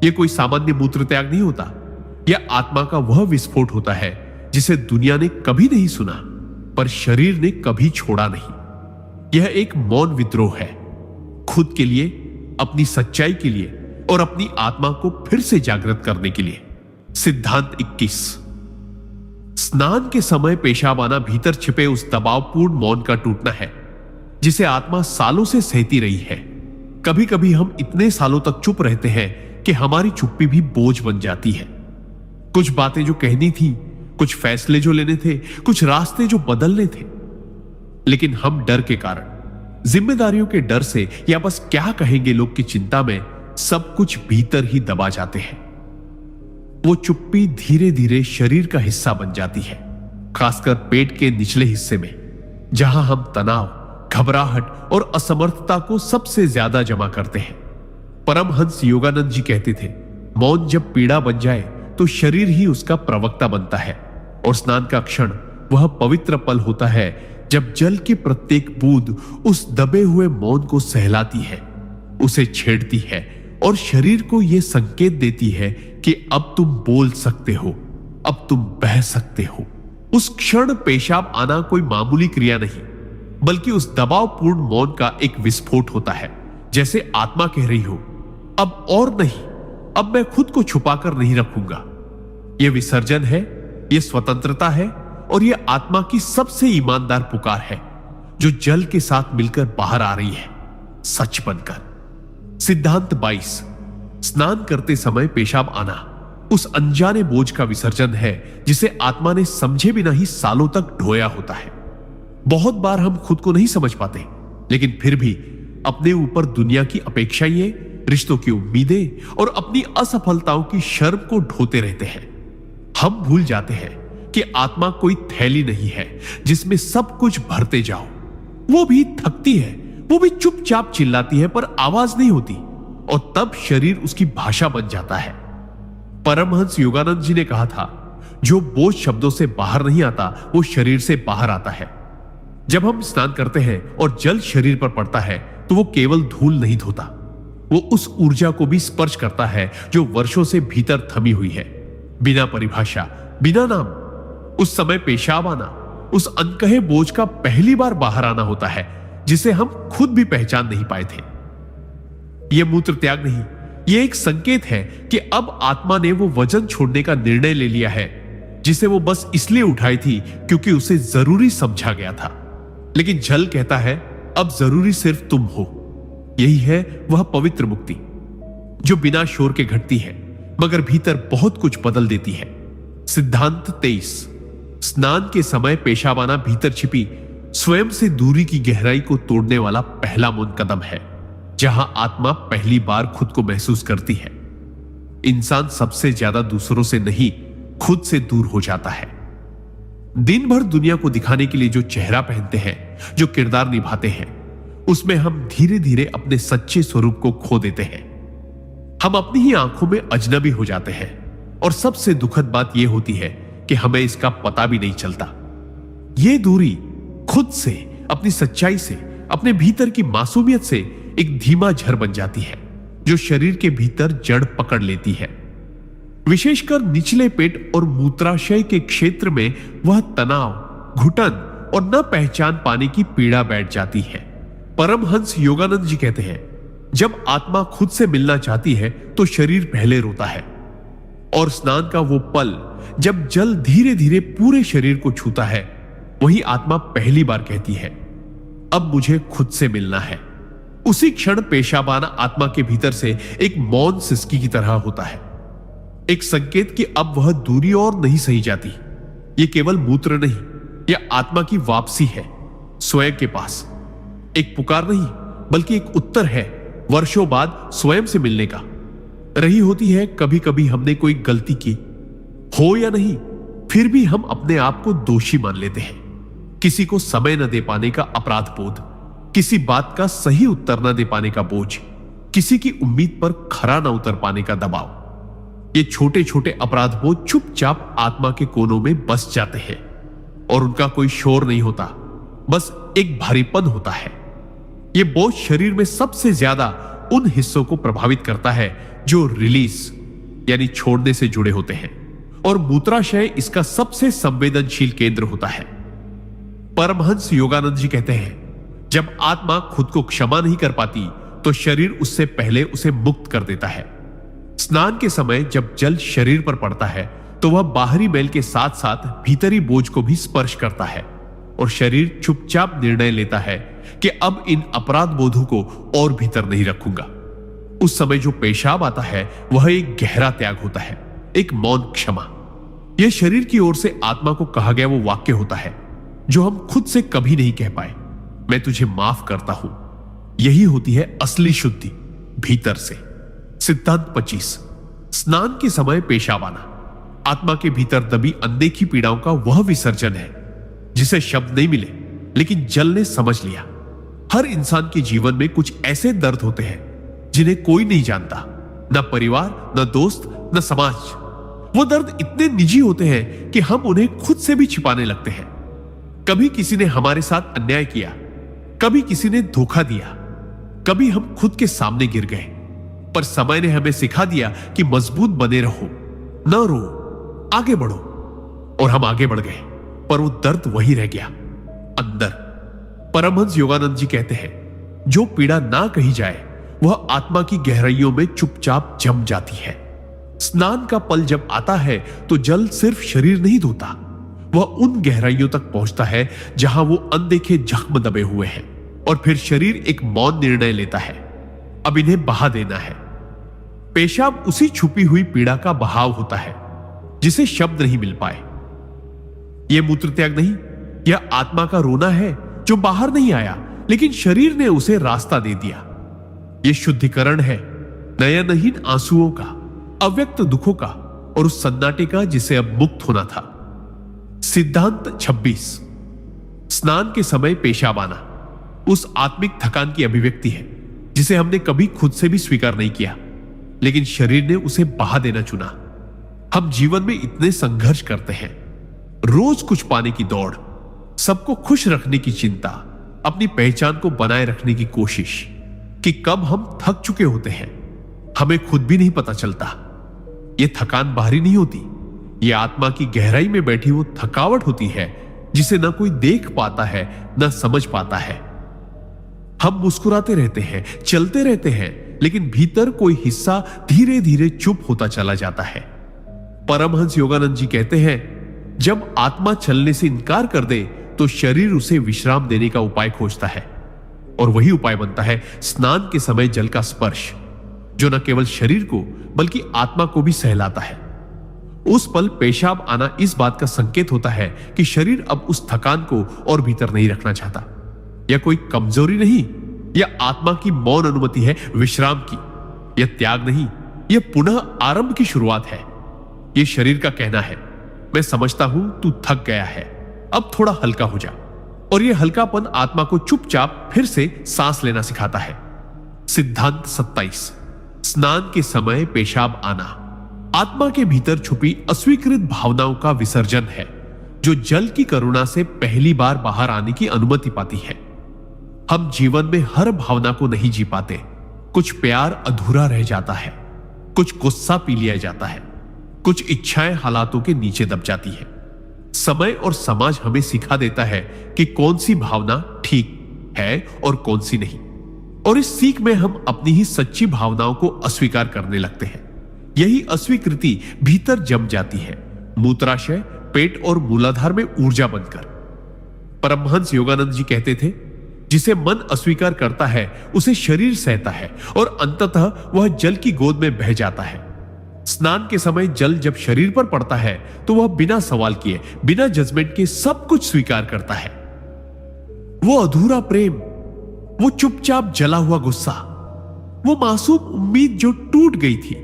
यह कोई सामान्य मूत्र त्याग नहीं होता। यह आत्मा का वह विस्फोट होता है जिसे दुनिया ने कभी नहीं सुना, पर शरीर ने कभी छोड़ा नहीं। यह एक मौन विद्रोह है, खुद के लिए, अपनी सच्चाई के लिए और अपनी आत्मा को फिर से जागृत करने के लिए। सिद्धांत 21। स्नान के समय पेशाब आना भीतर छिपे उस दबावपूर्ण मौन का टूटना है जिसे आत्मा सालों से सहती रही है। कभी कभी हम इतने सालों तक चुप रहते हैं कि हमारी चुप्पी भी बोझ बन जाती है। कुछ बातें जो कहनी थी, कुछ फैसले जो लेने थे, कुछ रास्ते जो बदलने थे, लेकिन हम डर के कारण, जिम्मेदारियों के डर से या बस क्या कहेंगे लोग की चिंता में सब कुछ भीतर ही दबा जाते हैं। वो चुप्पी धीरे धीरे शरीर का हिस्सा बन जाती है, खासकर पेट के निचले हिस्से में, जहां हम तनाव, घबराहट और असमर्थता को सबसे ज्यादा जमा करते हैं। परमहंस योगानंद जी कहते थे, मौन जब पीड़ा बन जाए तो शरीर ही उसका प्रवक्ता बनता है, और स्नान का क्षण वह पवित्र पल होता है जब जल की प्रत्येक बूंद उस दबे हुए मौन को सहलाती है, उसे छेड़ती है और शरीर को यह संकेत देती है कि अब तुम बोल सकते हो, अब तुम बह सकते हो। उस क्षण पेशाब आना कोई मामूली क्रिया नहीं, बल्कि उस दबावपूर्ण मौन का एक विस्फोट होता है, जैसे आत्मा कह रही हो, अब और नहीं, अब मैं खुद को छुपाकर नहीं रखूंगा। यह विसर्जन है, यह स्वतंत्रता है, और यह आत्मा की सबसे ईमानदार पुकार है जो जल के साथ मिलकर बाहर आ रही है, सच बनकर। सिद्धांत 22। स्नान करते समय पेशाब आना उस अनजाने बोझ का विसर्जन है जिसे आत्मा ने समझे बिना ही सालों तक ढोया होता है। बहुत बार हम खुद को नहीं समझ पाते, लेकिन फिर भी अपने ऊपर दुनिया की अपेक्षाएं, रिश्तों की उम्मीदें और अपनी असफलताओं की शर्म को ढोते रहते हैं। हम भूल जाते हैं कि आत्मा कोई थैली नहीं है जिसमें सब कुछ भरते जाओ। वो भी थकती है, वो भी चुपचाप चिल्लाती है, पर आवाज नहीं होती, और तब शरीर उसकी भाषा बन जाता है। परमहंस योगानंद जी ने कहा था, जो बोझ शब्दों से बाहर नहीं आता वो शरीर से बाहर आता है। जब हम स्नान करते हैं और जल शरीर पर पड़ता है तो वो केवल धूल नहीं धोता, वो उस ऊर्जा को भी स्पर्श करता है जो वर्षों से भीतर थमी हुई है, बिना परिभाषा, बिना नाम। उस समय पेशाब आना उस अनकहे बोझ का पहली बार बाहर आना होता है जिसे हम खुद भी पहचान नहीं पाए थे। यह मूत्र त्याग नहीं, यह एक संकेत है कि अब आत्मा ने वो वजन छोड़ने का निर्णय ले लिया है जिसे वो बस इसलिए उठाई थी क्योंकि उसे जरूरी समझा गया था। लेकिन जल कहता है, अब जरूरी सिर्फ तुम हो। यही है वह पवित्र मुक्ति जो बिना शोर के घटती है मगर भीतर बहुत कुछ बदल देती है। सिद्धांत 23। स्नान के समय पेशाब आना भीतर छिपी स्वयं से दूरी की गहराई को तोड़ने वाला पहला मौन कदम है, जहां आत्मा पहली बार खुद को महसूस करती है। इंसान सबसे ज्यादा दूसरों से नहीं, खुद से दूर हो जाता है। दिन भर दुनिया को दिखाने के लिए जो चेहरा पहनते हैं, जो किरदार निभाते हैं, उसमें हम धीरे धीरे अपने सच्चे स्वरूप को खो देते हैं। हम अपनी ही आंखों में अजनबी हो जाते हैं, और सबसे दुखद बात यह होती है कि हमें इसका पता भी नहीं चलता। यह दूरी खुद से, अपनी सच्चाई से, अपने भीतर की मासूमियत से एक धीमा झर बन जाती है जो शरीर के भीतर जड़ पकड़ लेती है। विशेषकर निचले पेट और मूत्राशय के क्षेत्र में वह तनाव, घुटन और न पहचान पाने की पीड़ा बैठ जाती है। परमहंस योगानंद जी कहते हैं, जब आत्मा खुद से मिलना चाहती है तो शरीर पहले रोता है, और स्नान का वो पल जब जल धीरे धीरे पूरे शरीर को छूता है, वही आत्मा पहली बार कहती है, अब मुझे खुद से मिलना है। उसी क्षण पेशाब आना आत्मा के भीतर से एक मौन सिसकी की तरह होता है, एक संकेत कि अब वह दूरी और नहीं सही जाती। यह केवल मूत्र नहीं, यह आत्मा की वापसी है स्वयं के पास। एक पुकार नहीं बल्कि एक उत्तर है, वर्षों बाद स्वयं से मिलने का। रही होती है कभी कभी हमने कोई गलती की हो या नहीं, फिर भी हम अपने आप को दोषी मान लेते हैं। किसी को समय न दे पाने का अपराध बोध, किसी बात का सही उत्तर न दे पाने का बोझ, किसी की उम्मीद पर खरा न उतर पाने का दबाव। ये छोटे छोटे अपराध बोध चुपचाप आत्मा के कोनों में बस जाते हैं और उनका कोई शोर नहीं होता, बस एक भारीपन होता है। ये बोझ शरीर में सबसे ज्यादा उन हिस्सों को प्रभावित करता है जो रिलीज यानी छोड़ने से जुड़े होते हैं, और मूत्राशय इसका सबसे संवेदनशील केंद्र होता है। परमहंस योगानंद जी कहते हैं, जब आत्मा खुद को क्षमा नहीं कर पाती तो शरीर उससे पहले उसे मुक्त कर देता है। स्नान के समय जब जल शरीर पर पड़ता है तो वह बाहरी मैल के साथ साथ भीतरी बोझ को भी स्पर्श करता है और शरीर चुपचाप निर्णय लेता है कि अब इन अपराध बोधों को और भीतर नहीं रखूंगा। उस समय जो पेशाब आता है वह एक गहरा त्याग होता है, एक मौन क्षमा। यह शरीर की ओर से आत्मा को कहा गया वो वाक्य होता है जो हम खुद से कभी नहीं कह पाए, मैं तुझे माफ करता हूं। यही होती है असली शुद्धि भीतर से। सिद्धांत 25। स्नान के समय पेशाब आना आत्मा के भीतर दबी अनदेखी पीड़ाओं का वह विसर्जन है जिसे शब्द नहीं मिले लेकिन जल ने समझ लिया। हर इंसान के जीवन में कुछ ऐसे दर्द होते हैं जिन्हें कोई नहीं जानता, न परिवार, न दोस्त, न समाज। वो दर्द इतने निजी होते हैं कि हम उन्हें खुद से भी छिपाने लगते हैं। कभी किसी ने हमारे साथ अन्याय किया, कभी किसी ने धोखा दिया, कभी हम खुद के सामने गिर गए, पर समय ने हमें सिखा दिया कि मजबूत बने रहो, न रो, आगे बढ़ो। और हम आगे बढ़ गए, पर वो दर्द वही रह गया अंदर। परमहंस योगानंद जी कहते हैं, जो पीड़ा ना कही जाए वह आत्मा की गहराइयों में चुपचाप जम जाती है। स्नान का पल जब आता है तो जल सिर्फ शरीर नहीं धोता, वह उन गहराइयों तक पहुंचता है जहां वो अनदेखे जख्म दबे हुए हैं, और फिर शरीर एक मौन निर्णय लेता है, अब इन्हें बहा देना है। पेशाब उसी छुपी हुई पीड़ा का बहाव होता है जिसे शब्द नहीं मिल पाए। यह मूत्र त्याग नहीं, यह आत्मा का रोना है जो बाहर नहीं आया लेकिन शरीर ने उसे रास्ता दे दिया। यह शुद्धिकरण है, नयनहीन आंसुओं का, अव्यक्त दुखों का और उस सन्नाटे का जिसे अब मुक्त होना था। सिद्धांत 26। स्नान के समय पेशाब आना उस आत्मिक थकान की अभिव्यक्ति है जिसे हमने कभी खुद से भी स्वीकार नहीं किया, लेकिन शरीर ने उसे बहा देना चुना। हम जीवन में इतने संघर्ष करते हैं, रोज कुछ पाने की दौड़, सबको खुश रखने की चिंता, अपनी पहचान को बनाए रखने की कोशिश, कि कब हम थक चुके होते हैं हमें खुद भी नहीं पता चलता। यह थकान बाहरी नहीं होती, यह आत्मा की गहराई में बैठी वो थकावट होती है जिसे न कोई देख पाता है न समझ पाता है। हम मुस्कुराते रहते हैं, चलते रहते हैं, लेकिन भीतर कोई हिस्सा धीरे धीरे चुप होता चला जाता है। परमहंस योगानंद जी कहते हैं, जब आत्मा चलने से इनकार कर दे तो शरीर उसे विश्राम देने का उपाय खोजता है, और वही उपाय बनता है स्नान के समय जल का स्पर्श, जो न केवल शरीर को बल्कि आत्मा को भी सहलाता है। उस पल पेशाब आना इस बात का संकेत होता है कि शरीर अब उस थकान को और भीतर नहीं रखना चाहता। यह कोई कमजोरी नहीं, यह आत्मा की मौन अनुमति है विश्राम की। यह त्याग नहीं, यह पुनः आरंभ की शुरुआत है। यह शरीर का कहना है, मैं समझता हूं तू थक गया है, अब थोड़ा हल्का हो जा। और यह हल्कापन आत्मा को चुपचाप फिर से सांस लेना सिखाता है। सिद्धांत 27। स्नान के समय पेशाब आना आत्मा के भीतर छुपी अस्वीकृत भावनाओं का विसर्जन है, जो जल की करुणा से पहली बार बाहर आने की अनुमति पाती है। हम जीवन में हर भावना को नहीं जी पाते, कुछ प्यार अधूरा रह जाता है, कुछ गुस्सा पी लिया जाता है, कुछ इच्छाएं हालातों के नीचे दब जाती है। समय और समाज हमें सिखा देता है कि कौन सी भावना ठीक है और कौन सी नहीं, और इस सीख में हम अपनी ही सच्ची भावनाओं को अस्वीकार करने लगते हैं। यही अस्वीकृति भीतर जम जाती है, मूत्राशय, पेट और मूलाधार में ऊर्जा बनकर। परमहंस योगानंद जी कहते थे, जिसे मन अस्वीकार करता है उसे शरीर सहता है और अंततः वह जल की गोद में बह जाता है। स्नान के समय जल जब शरीर पर पड़ता है तो वह बिना सवाल किए, बिना जजमेंट के सब कुछ स्वीकार करता है। वो अधूरा प्रेम, वो चुपचाप जला हुआ गुस्सा, वो मासूम उम्मीद जो टूट गई थी,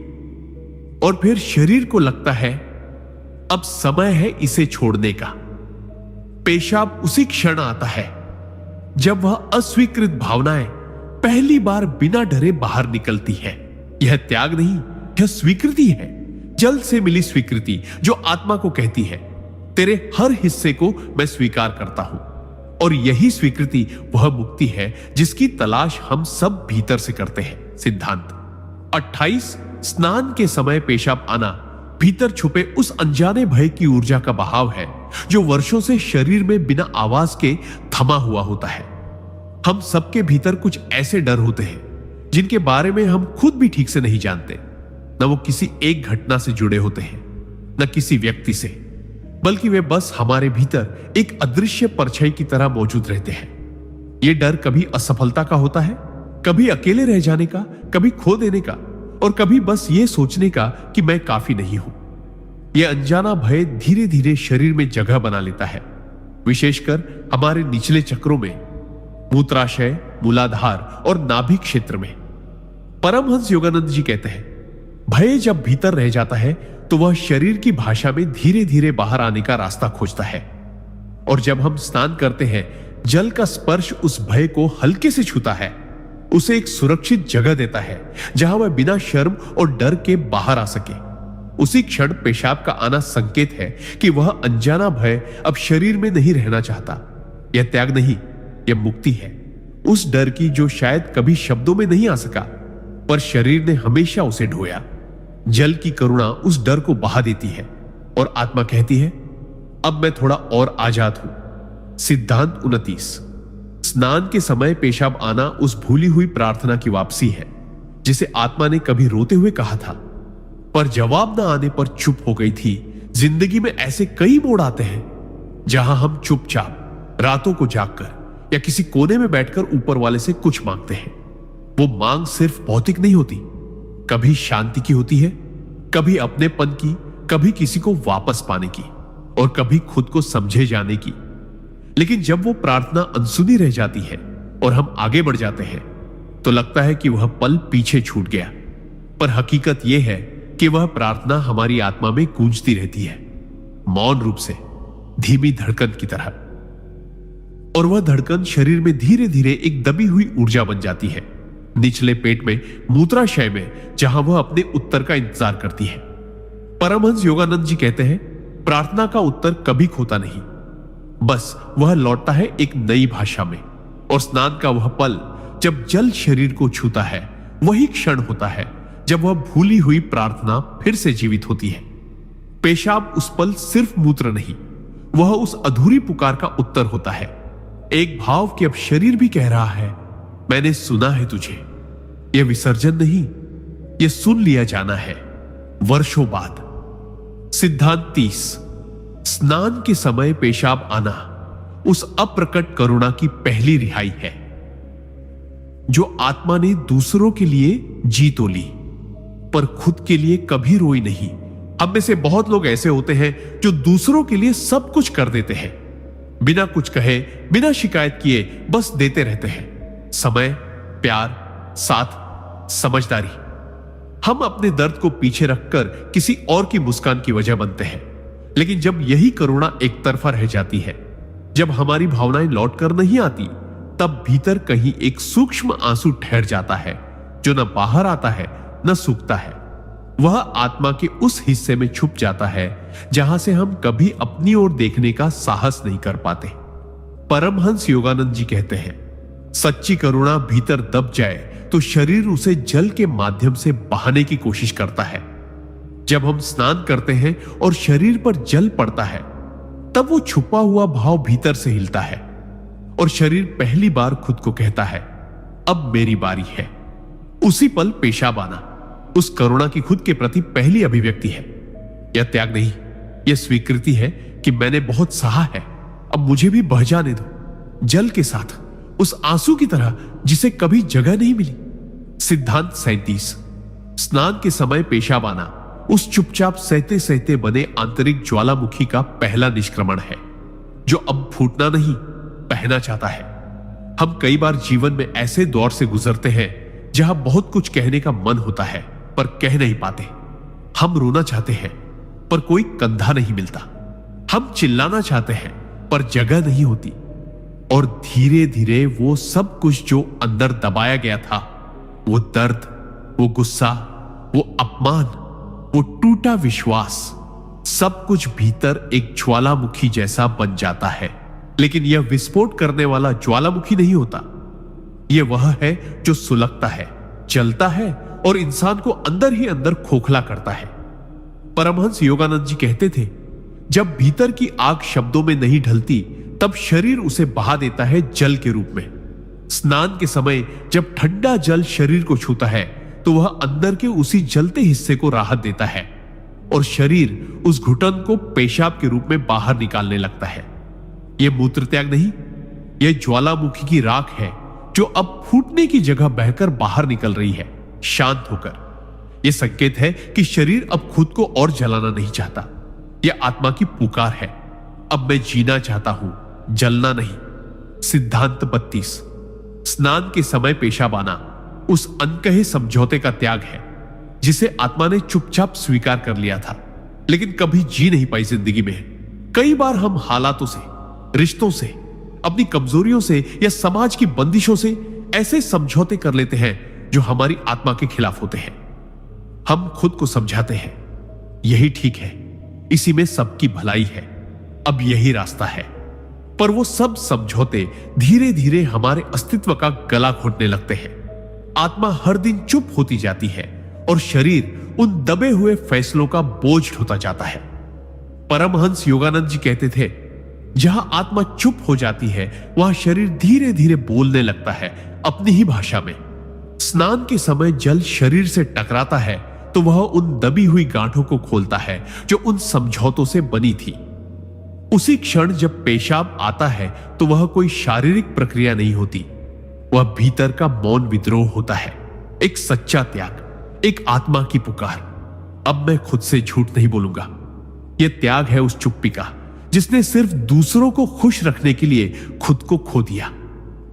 और फिर शरीर को लगता है अब समय है इसे छोड़ने का। पेशाब उसी क्षण आता है जब वह अस्वीकृत भावनाएं पहली बार बिना डरे बाहर निकलती है। यह त्याग नहीं, यह स्वीकृति है। जल से मिली स्वीकृति जो आत्मा को कहती है, तेरे हर हिस्से को मैं स्वीकार करता हूं। और यही स्वीकृति वह मुक्ति है जिसकी तलाश हम सब भीतर से करते हैं। सिद्धांत 28 स्नान के समय पेशाब आना भीतर छुपे उस अनजाने भय की ऊर्जा का बहाव है जो वर्षों से शरीर में बिना आवाज के थमा हुआ होता है। हम सबके भीतर कुछ ऐसे डर होते हैं जिनके बारे में हम खुद भी ठीक से नहीं जानते। न वो किसी एक घटना से जुड़े होते हैं, न किसी व्यक्ति से, बल्कि वे बस हमारे भीतर एक अदृश्य परछाई की तरह मौजूद रहते हैं। ये डर कभी असफलता का होता है, कभी अकेले रह जाने का, कभी खो देने का, और कभी बस ये सोचने का कि मैं काफी नहीं हूं। यह अनजाना भय धीरे धीरे शरीर में जगह बना लेता है, विशेषकर हमारे निचले चक्रों में, मूत्राशय, मूलाधार और नाभि क्षेत्र में। परमहंस योगानंद जी कहते हैं, भय जब भीतर रह जाता है तो वह शरीर की भाषा में धीरे धीरे बाहर आने का रास्ता खोजता है। और जब हम स्नान करते हैं, जल का स्पर्श उस भय को हल्के से छूता है, उसे एक सुरक्षित जगह देता है जहां वह बिना शर्म और डर के बाहर आ सके। उसी क्षण पेशाब का आना संकेत है कि वह अनजाना भय अब शरीर में नहीं रहना चाहता। यह त्याग नहीं, यह मुक्ति है उस डर की जो शायद कभी शब्दों में नहीं आ सका, पर शरीर ने हमेशा उसे ढोया। जल की करुणा उस डर को बहा देती है और आत्मा कहती है, अब मैं थोड़ा और आजाद हूं। सिद्धांत 29 स्नान के समय पेशाब आना उस भूली हुई प्रार्थना की वापसी है जिसे आत्मा ने कभी रोते हुए कहा था, पर जवाब न आने पर चुप हो गई थी। जिंदगी में ऐसे कई मोड़ आते हैं जहां हम चुपचाप रातों को जागकर या किसी कोने में बैठकर ऊपर वाले से कुछ मांगते हैं। वो मांग सिर्फ भौतिक नहीं होती, कभी शांति की होती है, कभी अपनेपन की, कभी किसी को वापस पाने की, और कभी खुद को समझे जाने की। लेकिन जब वो प्रार्थना अनसुनी रह जाती है और हम आगे बढ़ जाते हैं तो लगता है कि वह पल पीछे छूट गया, पर हकीकत यह है कि वह प्रार्थना हमारी आत्मा में गूंजती रहती है, मौन रूप से, धीमी धड़कन की तरह। और वह धड़कन शरीर में धीरे धीरे एक दबी हुई ऊर्जा बन जाती है, निचले पेट में, मूत्राशय में, जहां वह अपने उत्तर का इंतजार करती है। परमहंस योगानंद जी कहते हैं, प्रार्थना का उत्तर कभी खोता नहीं, बस वह लौटता है एक नई भाषा में। और स्नान का वह पल जब जल शरीर को छूता है, वही क्षण होता है जब वह भूली हुई प्रार्थना फिर से जीवित होती है। पेशाब उस पल सिर्फ मूत्र नहीं, वह उस अधूरी पुकार का उत्तर होता है, एक भाव कि अब शरीर भी कह रहा है, मैंने सुना है तुझे। यह विसर्जन नहीं, यह सुन लिया जाना है वर्षों बाद। सिद्धांत 30 स्नान के समय पेशाब आना उस अप्रकट करुणा की पहली रिहाई है जो आत्मा ने दूसरों के लिए जी तो ली, पर खुद के लिए कभी रोई नहीं। हम में से बहुत लोग ऐसे होते हैं जो दूसरों के लिए सब कुछ कर देते हैं, बिना कुछ कहे, बिना शिकायत किए, बस देते रहते हैं, समय, प्यार, साथ, समझदारी। हम अपने दर्द को पीछे रखकर किसी और की मुस्कान की वजह बनते हैं। लेकिन जब यही करुणा एक तरफा रह जाती है, जब हमारी भावनाएं लौट कर नहीं आती, तब भीतर कहीं एक सूक्ष्म आंसू ठहर जाता है जो न बाहर आता है न सूखता है। वह आत्मा के उस हिस्से में छुप जाता है जहां से हम कभी अपनी ओर देखने का साहस नहीं कर पाते। परमहंस योगानंद जी कहते हैं, सच्ची करुणा भीतर दब जाए तो शरीर उसे जल के माध्यम से बहाने की कोशिश करता है। जब हम स्नान करते हैं और शरीर पर जल पड़ता है, तब वो छुपा हुआ भाव भीतर से हिलता है और शरीर पहली बार खुद को कहता है, अब मेरी बारी है। उसी पल पेशाब आना उस करुणा की खुद के प्रति पहली अभिव्यक्ति है। यह त्याग नहीं, यह स्वीकृति है कि मैंने बहुत सहा है, अब मुझे भी बह जाने दो, जल के साथ, उस आंसू की तरह जिसे कभी जगह नहीं मिली। सिद्धांत 37 स्नान के समय पेशाब आना उस चुपचाप सहते सहते बने आंतरिक ज्वालामुखी का पहला निष्क्रमण है जो अब फूटना नहीं, बहना चाहता है। हम कई बार जीवन में ऐसे दौर से गुजरते हैं जहां बहुत कुछ कहने का मन होता है पर कह नहीं पाते। हम रोना चाहते हैं पर कोई कंधा नहीं मिलता। हम चिल्लाना चाहते हैं पर जगह नहीं होती। और धीरे धीरे वो सब कुछ जो अंदर दबाया गया था, वो दर्द, वो गुस्सा, वो अपमान, वो टूटा विश्वास, सब कुछ भीतर एक ज्वालामुखी जैसा बन जाता है। लेकिन यह विस्फोट करने वाला ज्वालामुखी नहीं होता। यह वह है जो सुलगता है, जलता है और इंसान को अंदर ही अंदर खोखला करता है। परमहंस योगानंद जी कहते थे, जब भीतर की आग शब्दों में नहीं ढलती तब शरीर उसे बहा देता है जल के रूप में। स्नान के समय जब ठंडा जल शरीर को छूता है तो वह अंदर के उसी जलते हिस्से को राहत देता है और शरीर उस घुटन को पेशाब के रूप में बाहर निकालने लगता है। यह मूत्र त्याग नहीं, यह ज्वालामुखी की राख है जो अब फूटने की जगह बहकर बाहर निकल रही है, शांत होकर। यह संकेत है कि शरीर अब खुद को और जलाना नहीं चाहता। यह आत्मा की पुकार है, अब मैं जीना चाहता हूं, जलना नहीं। सिद्धांत 32। स्नान के समय पेशाब आना उस अनकहे समझौते का त्याग है जिसे आत्मा ने चुपचाप स्वीकार कर लिया था, लेकिन कभी जी नहीं पाई जिंदगी में। कई बार हम हालातों से, रिश्तों से, अपनी कमजोरियों से या समाज की बंदिशों से ऐसे समझौते कर लेते हैं जो हमारी आत्मा के खिलाफ होते हैं। हम खुद को समझाते हैं, यही ठीक है, इसी में सबकी भलाई है, अब यही रास्ता है। पर वो सब समझौते धीरे धीरे हमारे अस्तित्व का गला घोटने लगते हैं। आत्मा हर दिन चुप होती जाती है और शरीर उन दबे हुए फैसलों का बोझ ढोता जाता है। परमहंस योगानंद जी कहते थे, जहां आत्मा चुप हो जाती है वहां शरीर धीरे धीरे बोलने लगता है अपनी ही भाषा में। स्नान के समय जल शरीर से टकराता है तो वह उन दबी हुई गांठों को खोलता है जो उन समझौतों से बनी थी। उसी क्षण जब पेशाब आता है तो वह कोई शारीरिक प्रक्रिया नहीं होती, वह भीतर का मौन विद्रोह होता है, एक सच्चा त्याग, एक आत्मा की पुकार। अब मैं खुद से झूठ नहीं बोलूंगा। यह त्याग है उस चुप्पी का जिसने सिर्फ दूसरों को खुश रखने के लिए खुद को खो दिया।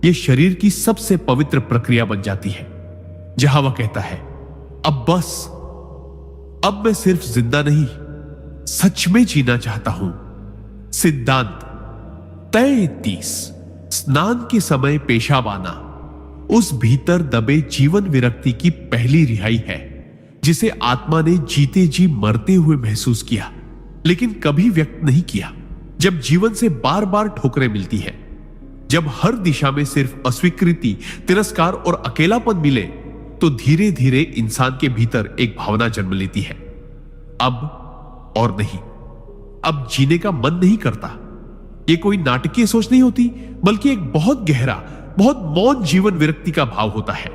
यह शरीर की सबसे पवित्र प्रक्रिया बन जाती है, जहां वह कहता है, अब बस, अब मैं सिर्फ जिंदा नहीं, सच में जीना चाहता हूं। सिद्धांत 33। स्नान के समय पेशाब आना उस भीतर दबे जीवन विरक्ति की पहली रिहाई है जिसे आत्मा ने जीते जी मरते हुए महसूस किया, लेकिन कभी व्यक्त नहीं किया। जब जीवन से बार बार ठोकरें मिलती है, जब हर दिशा में सिर्फ अस्वीकृति, तिरस्कार और अकेलापन मिले, तो धीरे धीरे इंसान के भीतर एक भावना जन्म लेती है, अब और नहीं, अब जीने का मन नहीं करता। यह कोई नाटकीय सोच नहीं होती, बल्कि एक बहुत गहरा, बहुत मौन जीवन विरक्ति का भाव होता है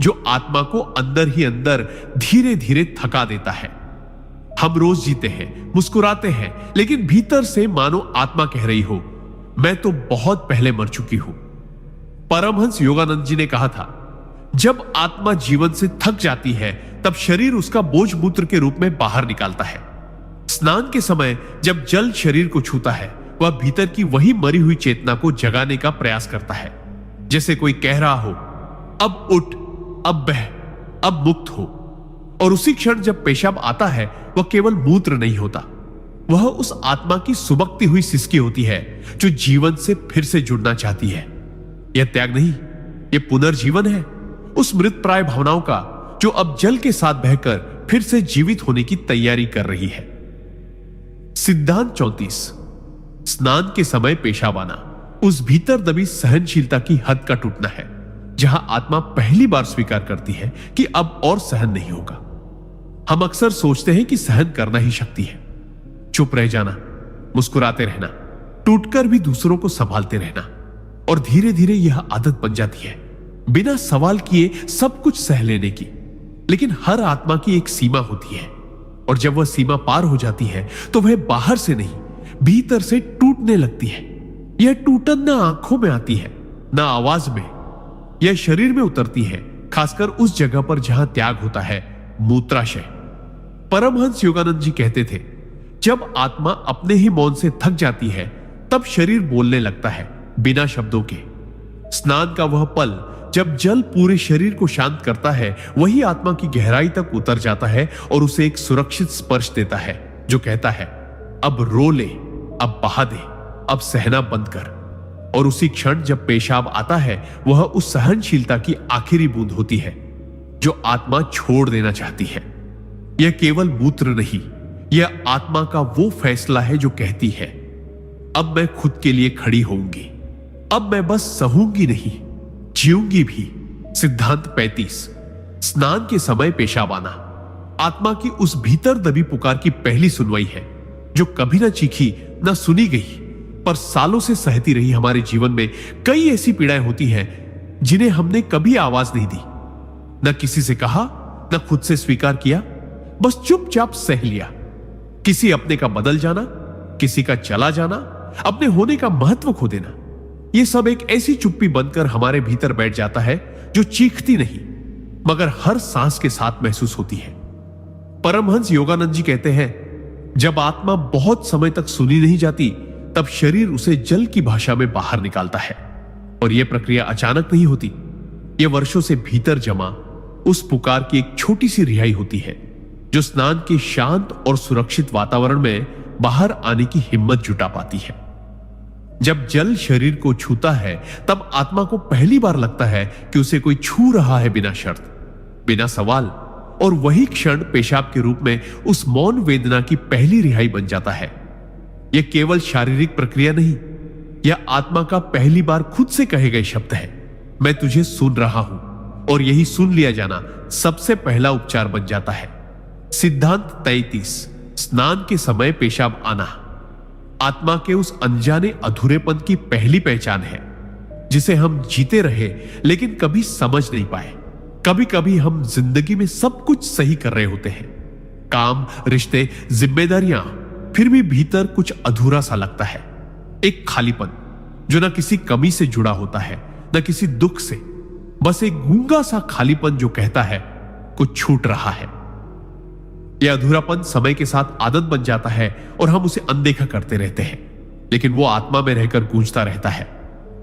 जो आत्मा को अंदर ही अंदर धीरे धीरे थका देता है। हम रोज जीते हैं, मुस्कुराते हैं, लेकिन भीतर से मानो आत्मा कह रही हो, मैं तो बहुत पहले मर चुकी हूं। परमहंस योगानंद जी ने कहा था, जब आत्मा जीवन से थक जाती है तब शरीर उसका बोझ मूत्र के रूप में बाहर निकालता है। स्नान के समय जब जल शरीर को छूता है, वह भीतर की वही मरी हुई चेतना को जगाने का प्रयास करता है, जैसे कोई कह रहा हो, अब उठ, अब बह, अब मुक्त हो। और उसी क्षण जब पेशाब आता है, वह केवल मूत्र नहीं होता, वह उस आत्मा की सुबकती हुई सिसकी होती है जो जीवन से फिर से जुड़ना चाहती है। यह त्याग नहीं, यह पुनर्जीवन है उस मृत प्राय भावनाओं का जो अब जल के साथ बहकर फिर से जीवित होने की तैयारी कर रही है। सिद्धांत 34। स्नान के समय पेशाब आना उस भीतर दबी सहनशीलता की हद का टूटना है, जहां आत्मा पहली बार स्वीकार करती है कि अब और सहन नहीं होगा। हम अक्सर सोचते हैं कि सहन करना ही शक्ति है, चुप रह जाना, मुस्कुराते रहना, टूटकर भी दूसरों को संभालते रहना, और धीरे धीरे यह आदत बन जाती है, बिना सवाल किए सब कुछ सह लेने की। लेकिन हर आत्मा की एक सीमा होती है, और जब वह सीमा पार हो जाती है तो वह बाहर से नहीं, भीतर से टूटने लगती है। यह टूटन ना आंखों में आती है, ना आवाज में, यह शरीर में उतरती है, खासकर उस जगह पर जहां त्याग होता है, मूत्राशय। परमहंस योगानंद जी कहते थे, जब आत्मा अपने ही मौन से थक जाती है तब शरीर बोलने लगता है बिना शब्दों के। स्नान का वह पल जब जल पूरे शरीर को शांत करता है, वही आत्मा की गहराई तक उतर जाता है और उसे एक सुरक्षित स्पर्श देता है जो कहता है, अब रो ले, अब बहा दे, अब सहना बंद कर। और उसी क्षण जब पेशाब आता है, वह उस सहनशीलता की आखिरी बूंद होती है जो आत्मा छोड़ देना चाहती है। यह केवल मूत्र नहीं, यह आत्मा का वो फैसला है जो कहती है, अब मैं खुद के लिए खड़ी होऊंगी, अब मैं बस सहूंगी नहीं, जीऊंगी भी। सिद्धांत 35। स्नान के समय पेशाब आना आत्मा की उस भीतर दबी पुकार की पहली सुनवाई है, जो कभी ना चीखी ना सुनी गई, पर सालों से सहती रही। हमारे जीवन में कई ऐसी पीड़ाएं होती हैं जिन्हें हमने कभी आवाज नहीं दी, न किसी से कहा, न खुद से स्वीकार किया, बस चुपचाप सह लिया। किसी अपने का बदल जाना, किसी का चला जाना, अपने होने का महत्व खो देना, यह सब एक ऐसी चुप्पी बनकर हमारे भीतर बैठ जाता है जो चीखती नहीं, मगर हर सांस के साथ महसूस होती है। परमहंस योगानंद जी कहते हैं, जब आत्मा बहुत समय तक सुनी नहीं जाती, तब शरीर उसे जल की भाषा में बाहर निकालता है। और यह प्रक्रिया अचानक नहीं होती, यह वर्षों से भीतर जमा उस पुकार की एक छोटी सी रिहाई होती है, जो स्नान के शांत और सुरक्षित वातावरण में बाहर आने की हिम्मत जुटा पाती है। जब जल शरीर को छूता है, तब आत्मा को पहली बार लगता है कि उसे कोई छू रहा है, बिना शर्त, बिना सवाल। और वही क्षण पेशाब के रूप में उस मौन वेदना की पहली रिहाई बन जाता है। यह केवल शारीरिक प्रक्रिया नहीं, यह आत्मा का पहली बार खुद से कहे गए शब्द है, मैं तुझे सुन रहा हूं। और यही सुन लिया जाना सबसे पहला उपचार बन जाता है। सिद्धांत 33। स्नान के समय पेशाब आना आत्मा के उस अनजाने अधूरेपन की पहली पहचान है, जिसे हम जीते रहे लेकिन कभी समझ नहीं पाए। कभी कभी हम जिंदगी में सब कुछ सही कर रहे होते हैं, काम, रिश्ते, जिम्मेदारियां, फिर भी भीतर कुछ अधूरा सा लगता है। एक खालीपन जो ना किसी कमी से जुड़ा होता है, ना किसी दुख से, बस एक गूंगा सा खालीपन जो कहता है कुछ छूट रहा है। यह अधूरापन समय के साथ आदत बन जाता है और हम उसे अनदेखा करते रहते हैं, लेकिन वो आत्मा में रहकर गूंजता रहता है,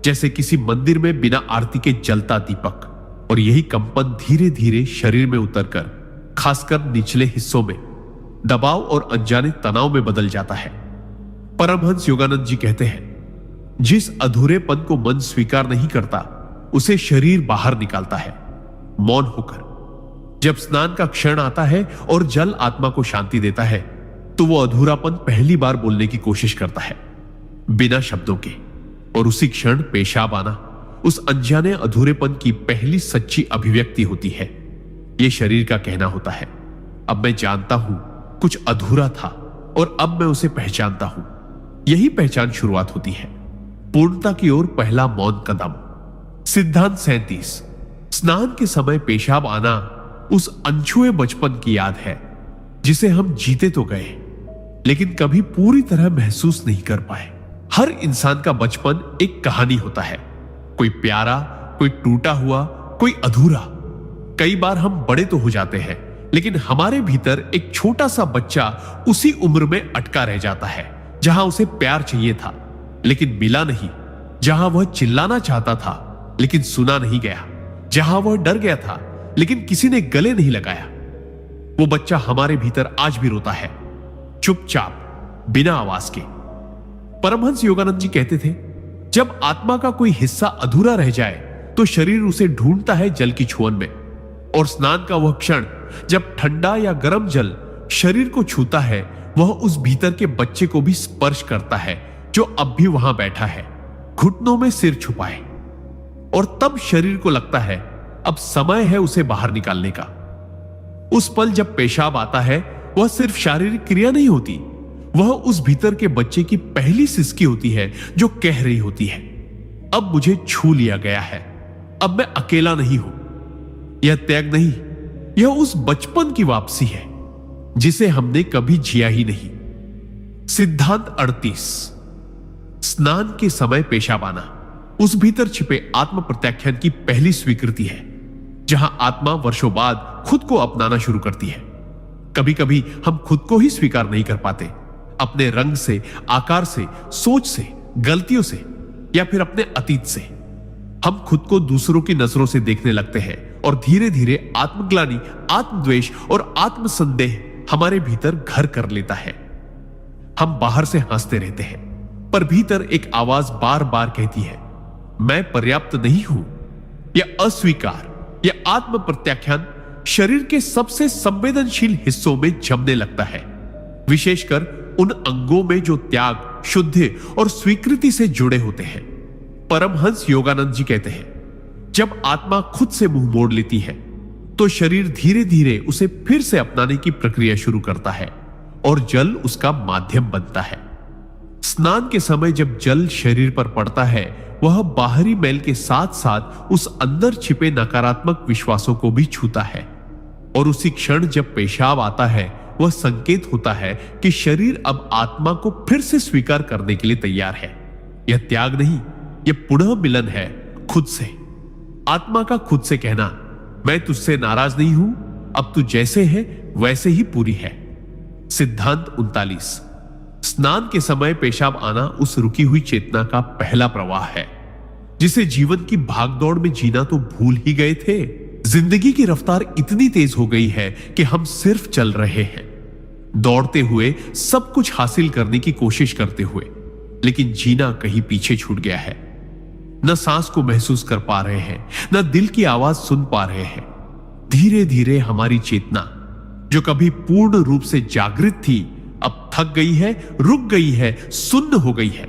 जैसे किसी मंदिर में बिना आरती के जलता दीपक। और यही कंपन धीरे धीरे शरीर में उतरकर, खासकर निचले हिस्सों में, दबाव और अनजाने तनाव में बदल जाता है। परमहंस योगानंद जी कहते हैं, जिस अधूरेपन को मन स्वीकार नहीं करता, उसे शरीर बाहर निकालता है, मौन होकर। जब स्नान का क्षण आता है और जल आत्मा को शांति देता है, तो वो अधूरापन पहली बार बोलने की कोशिश करता है, बिना शब्दों के। और उसी क्षण पेशाब आना उस अनजाने अधूरेपन की पहली सच्ची अभिव्यक्ति होती है। यह शरीर का कहना होता है, अब मैं जानता हूं कुछ अधूरा था और अब मैं उसे पहचानता हूं। यही पहचान शुरुआत होती है, पूर्णता की ओर पहला मौन कदम। सिद्धांत 37। स्नान के समय पेशाब आना उस अनछुए बचपन की याद है, जिसे हम जीते तो गए लेकिन कभी पूरी तरह महसूस नहीं कर पाए। हर इंसान का बचपन एक कहानी होता है, कोई प्यारा, कोई टूटा हुआ, कोई अधूरा। कई बार हम बड़े तो हो जाते हैं, लेकिन हमारे भीतर एक छोटा सा बच्चा उसी उम्र में अटका रह जाता है, जहां उसे प्यार चाहिए था लेकिन मिला नहीं, जहां वह चिल्लाना चाहता था लेकिन सुना नहीं गया, जहां वह डर गया था लेकिन किसी ने गले नहीं लगाया। वो बच्चा हमारे भीतर आज भी रोता है, चुपचाप, बिना आवाज के। परमहंस योगानंद जी कहते थे, जब आत्मा का कोई हिस्सा अधूरा रह जाए तो शरीर उसे ढूंढता है जल की छुअन में। और स्नान का वह क्षण जब ठंडा या गर्म जल शरीर को छूता है, वह उस भीतर के बच्चे को भी स्पर्श करता है, जो अब भी वहां बैठा है, घुटनों में सिर छुपाए। और तब शरीर को लगता है अब समय है उसे बाहर निकालने का। उस पल जब पेशाब आता है, वह सिर्फ शारीरिक क्रिया नहीं होती, वह उस भीतर के बच्चे की पहली सिसकी होती है, जो कह रही होती है, अब मुझे छू लिया गया है, अब मैं अकेला नहीं हूं। यह त्याग नहीं, यह उस बचपन की वापसी है जिसे हमने कभी जिया ही नहीं। सिद्धांत 38। स्नान के समय पेशाब आना उस भीतर छिपे आत्म प्रत्याख्यान की पहली स्वीकृति है, जहां आत्मा वर्षों बाद खुद को अपनाना शुरू करती है। कभी कभी हम खुद को ही स्वीकार नहीं कर पाते, अपने रंग से, आकार से, सोच से, गलतियों से, या फिर अपने अतीत से। हम खुद को दूसरों की नजरों से देखने लगते हैं और धीरे धीरे आत्मग्लानि, आत्मद्वेष और आत्मसंदेह हमारे भीतर घर कर लेता है। हम बाहर से हंसते रहते हैं, पर भीतर एक आवाज बार बार कहती है, मैं पर्याप्त नहीं हूं। यह अस्वीकार, यह आत्म प्रत्याख्यान शरीर के सबसे संवेदनशील हिस्सों में जमने लगता है, विशेषकर उन अंगों में जो त्याग, शुद्धि और स्वीकृति से जुड़े होते हैं। परमहंस योगानंद जी कहते हैं, जब आत्मा खुद से मुंह मोड़ लेती है तो शरीर धीरे धीरे उसे फिर से अपनाने की प्रक्रिया शुरू करता है और जल उसका माध्यम बनता है। स्नान के समय जब जल शरीर पर पड़ता है, वह बाहरी मैल के साथ साथ उस अंदर छिपे नकारात्मक विश्वासों को भी छूता है, और उसी क्षण जब पेशाब आता है, वह संकेत होता है कि शरीर अब आत्मा को फिर से स्वीकार करने के लिए तैयार है। यह त्याग नहीं, यह पुनः मिलन है खुद से। आत्मा का खुद से कहना, मैं तुझसे नाराज नहीं हूं, अब तू जैसे है वैसे ही पूरी है। सिद्धांत 39। स्नान के समय पेशाब आना उस रुकी हुई चेतना का पहला प्रवाह है, जिसे जीवन की भागदौड़ में जीना तो भूल ही गए थे। जिंदगी की रफ्तार इतनी तेज हो गई है कि हम सिर्फ चल रहे हैं, दौड़ते हुए, सब कुछ हासिल करने की कोशिश करते हुए, लेकिन जीना कहीं पीछे छूट गया है। न सांस को महसूस कर पा रहे हैं, न दिल की आवाज सुन पा रहे हैं। धीरे धीरे हमारी चेतना, जो कभी पूर्ण रूप से जागृत थी, अब थक गई है, रुक गई है, सुन्न हो गई है।